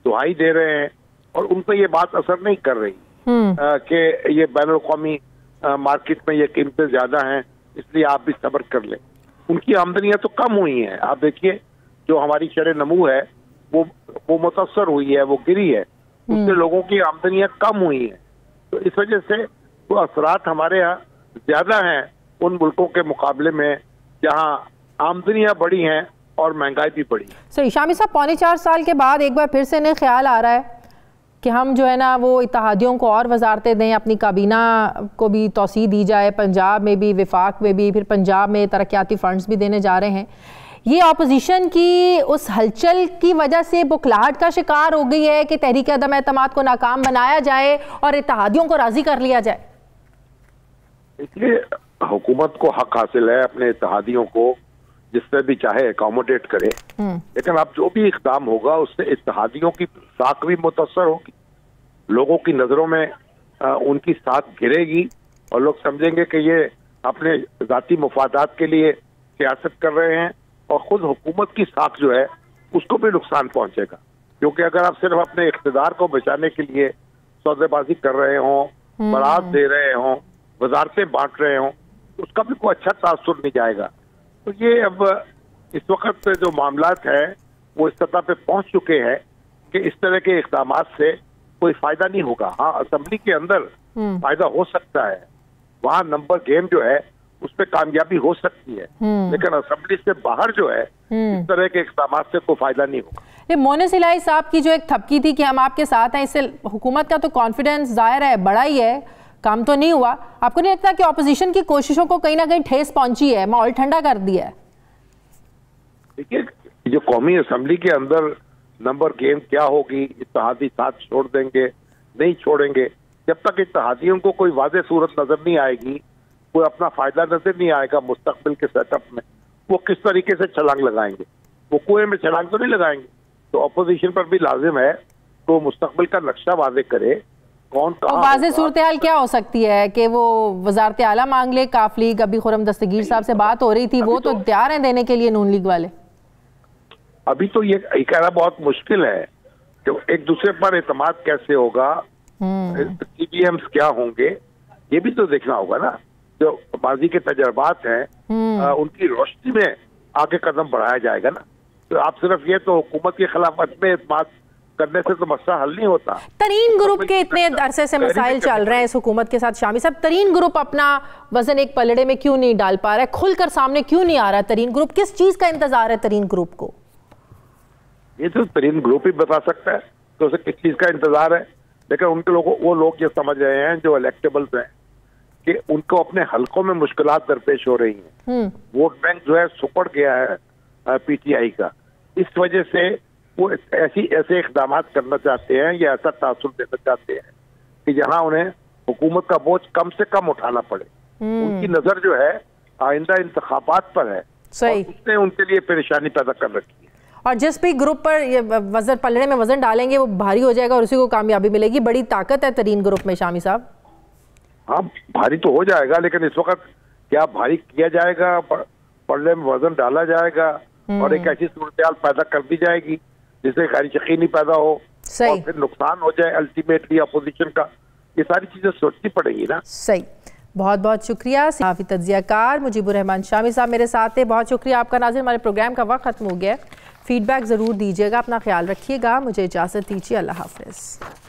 दुहाई दे रहे हैं और उन पर ये बात असर नहीं कर रही कि ये बैनुल-अक़वामी मार्केट में ये कीमतें ज्यादा हैं, इसलिए आप भी सब्र कर लें। उनकी आमदनियां तो कम हुई हैं। आप देखिए जो हमारी शरह नमू है वो मुतासर हुई है, वो गिरी है, उससे लोगों की आमदनियां कम हुई हैं। तो इस वजह से वो असरात हमारे यहाँ ज्यादा हैं उन मुल्कों के मुकाबले में जहाँ आमदनियां बढ़ी हैं और महंगाई भी बढ़ी। सही शामी साहब, 4.25 साल के बाद एक बार फिर से इन्हें ख्याल आ रहा है कि हम जो है ना वो इत्तेहादियों को और वजारतें दें, अपनी काबीना को भी तोसी दी जाए, पंजाब में भी, विफाक में भी, फिर पंजाब में तरक्याती फंड्स भी देने जा रहे हैं। ये अपोजिशन की उस हलचल की वजह से बुखलाहट का शिकार हो गई है कि तहरीक अदम एतमाद को नाकाम बनाया जाए और इत्तेहादियों को राजी कर लिया जाए। इसलिए हुकूमत को हक हासिल है अपने इत्तेहादियों को जिससे भी चाहे अकोमोडेट करे, लेकिन अब जो भी इक़दाम होगा उससे इत्तेहादियों की साख भी मुतासर होगी, लोगों की नजरों में उनकी साख गिरेगी और लोग समझेंगे कि ये अपने जाती मुफादात के लिए सियासत कर रहे हैं और खुद हुकूमत की साख जो है उसको भी नुकसान पहुंचेगा। क्योंकि अगर आप सिर्फ अपने इख्तिदार को बचाने के लिए सौदेबाजी कर रहे हों, बरात दे रहे हों, वजारतें बांट रहे हों, तो उसका भी कोई अच्छा तासुर नहीं जाएगा। तो ये अब इस वक्त जो मामलात है वो इस सतह पे पहुंच चुके हैं कि इस तरह के इक़दामात से कोई फायदा नहीं होगा। हाँ, असेंबली के अंदर फायदा हो सकता है, वहाँ नंबर गेम जो है उस पर कामयाबी हो सकती है, लेकिन असेंबली से बाहर जो है इस तरह के इक़दामात से कोई फायदा नहीं होगा। ये मोनिस इलाही साहब की जो एक थपकी थी कि हम आपके साथ हैं, इससे हुकूमत का तो कॉन्फिडेंस जाहिर है बड़ा ही है, काम तो नहीं हुआ। आपको नहीं लगता कि ऑपोजिशन की कोशिशों को कहीं ना कहीं ठेस पहुंची है, माहौल ठंडा कर दिया है? देखिए, जो कौमी असेंबली के अंदर नंबर गेम क्या होगी, इत्तेहादी साथ छोड़ देंगे नहीं छोड़ेंगे, जब तक इत्तेहादियों को कोई वाज़ेह सूरत नजर नहीं आएगी, कोई अपना फायदा नजर नहीं आएगा मुस्तकबिल के सेटअप में, वो किस तरीके से छलांग लगाएंगे? वो कुएं में छलांग तो नहीं लगाएंगे। तो अपोजिशन पर भी लाजिम है तो मुस्तकबिल का नक्शा वाज़ेह करे, कौन कहाँ। वाज़ेह सूरत हाल क्या हो सकती है कि वो वजारत आला मांग ले, काफली कभी खुर्रम दस्तगीर साहब से बात हो रही थी, वो तो तैयार हैं देने के लिए नून लीग वाले। अभी तो ये कहना बहुत मुश्किल है कि एक दूसरे पर एतमाद कैसे होगा, CBMs क्या होंगे, ये भी तो देखना होगा ना। जो माजी के तजर्बात हैं उनकी रोशनी में आगे कदम बढ़ाया जाएगा ना। तो आप सिर्फ ये तो हुकूमत के खिलाफ में एतमाद करने से तो मसला हल नहीं होता। तरीन ग्रुप के इतने अरसे से मसाइल चल रहे हैं इस हुकूमत के साथ शामी साहब, तरीन ग्रुप अपना वजन एक पलड़े में क्यों नहीं डाल पा रहा है, खुलकर सामने क्यों नहीं आ रहा तरीन ग्रुप? किस चीज का इंतजार है तरीन ग्रुप को? ये तो तरीन ग्रुप ही बता सकता है तो उसे किस चीज का इंतजार है। लेकिन उनके लोगों वो लोग ये समझ रहे हैं जो इलेक्टेबल्स हैं कि उनको अपने हलकों में मुश्किलात दरपेश हो रही हैं। वोट बैंक जो है सुपड़ गया है PTI का, इस वजह से वो ऐसे इक़दाम करना चाहते हैं या ऐसा तासुर देना चाहते हैं कि जहां उन्हें हुकूमत का बोझ कम से कम उठाना पड़े। उनकी नजर जो है आइंदा इंतखाबात पर है, सही, उसने उनके लिए परेशानी पैदा कर रखी है। और जिस भी ग्रुप पर ये वजन पलड़े में वजन डालेंगे वो भारी हो जाएगा और उसी को कामयाबी मिलेगी। बड़ी ताकत है तरीन ग्रुप में शामी साहब। हाँ, भारी तो हो जाएगा, लेकिन इस वक्त क्या भारी किया जाएगा, पलड़े में वजन डाला जाएगा और एक ऐसी सूरत पैदा कर दी जाएगी जिससे गैर यकीनी पैदा हो और फिर नुकसान हो जाए अल्टीमेटली अपोजिशन का। ये सारी चीजें सोचनी पड़ेगी ना। सही, बहुत बहुत शुक्रिया सहाफ़ी तज्ज़ियाकार मुजीबुर रहमान शामी साहब मेरे साथ थे। बहुत शुक्रिया आपका। नाज़रीन, हमारे प्रोग्राम का वक्त ख़त्म हो गया। फीडबैक ज़रूर दीजिएगा, अपना ख्याल रखिएगा। मुझे इजाज़त दीजिए, अल्लाह हाफ़िज़।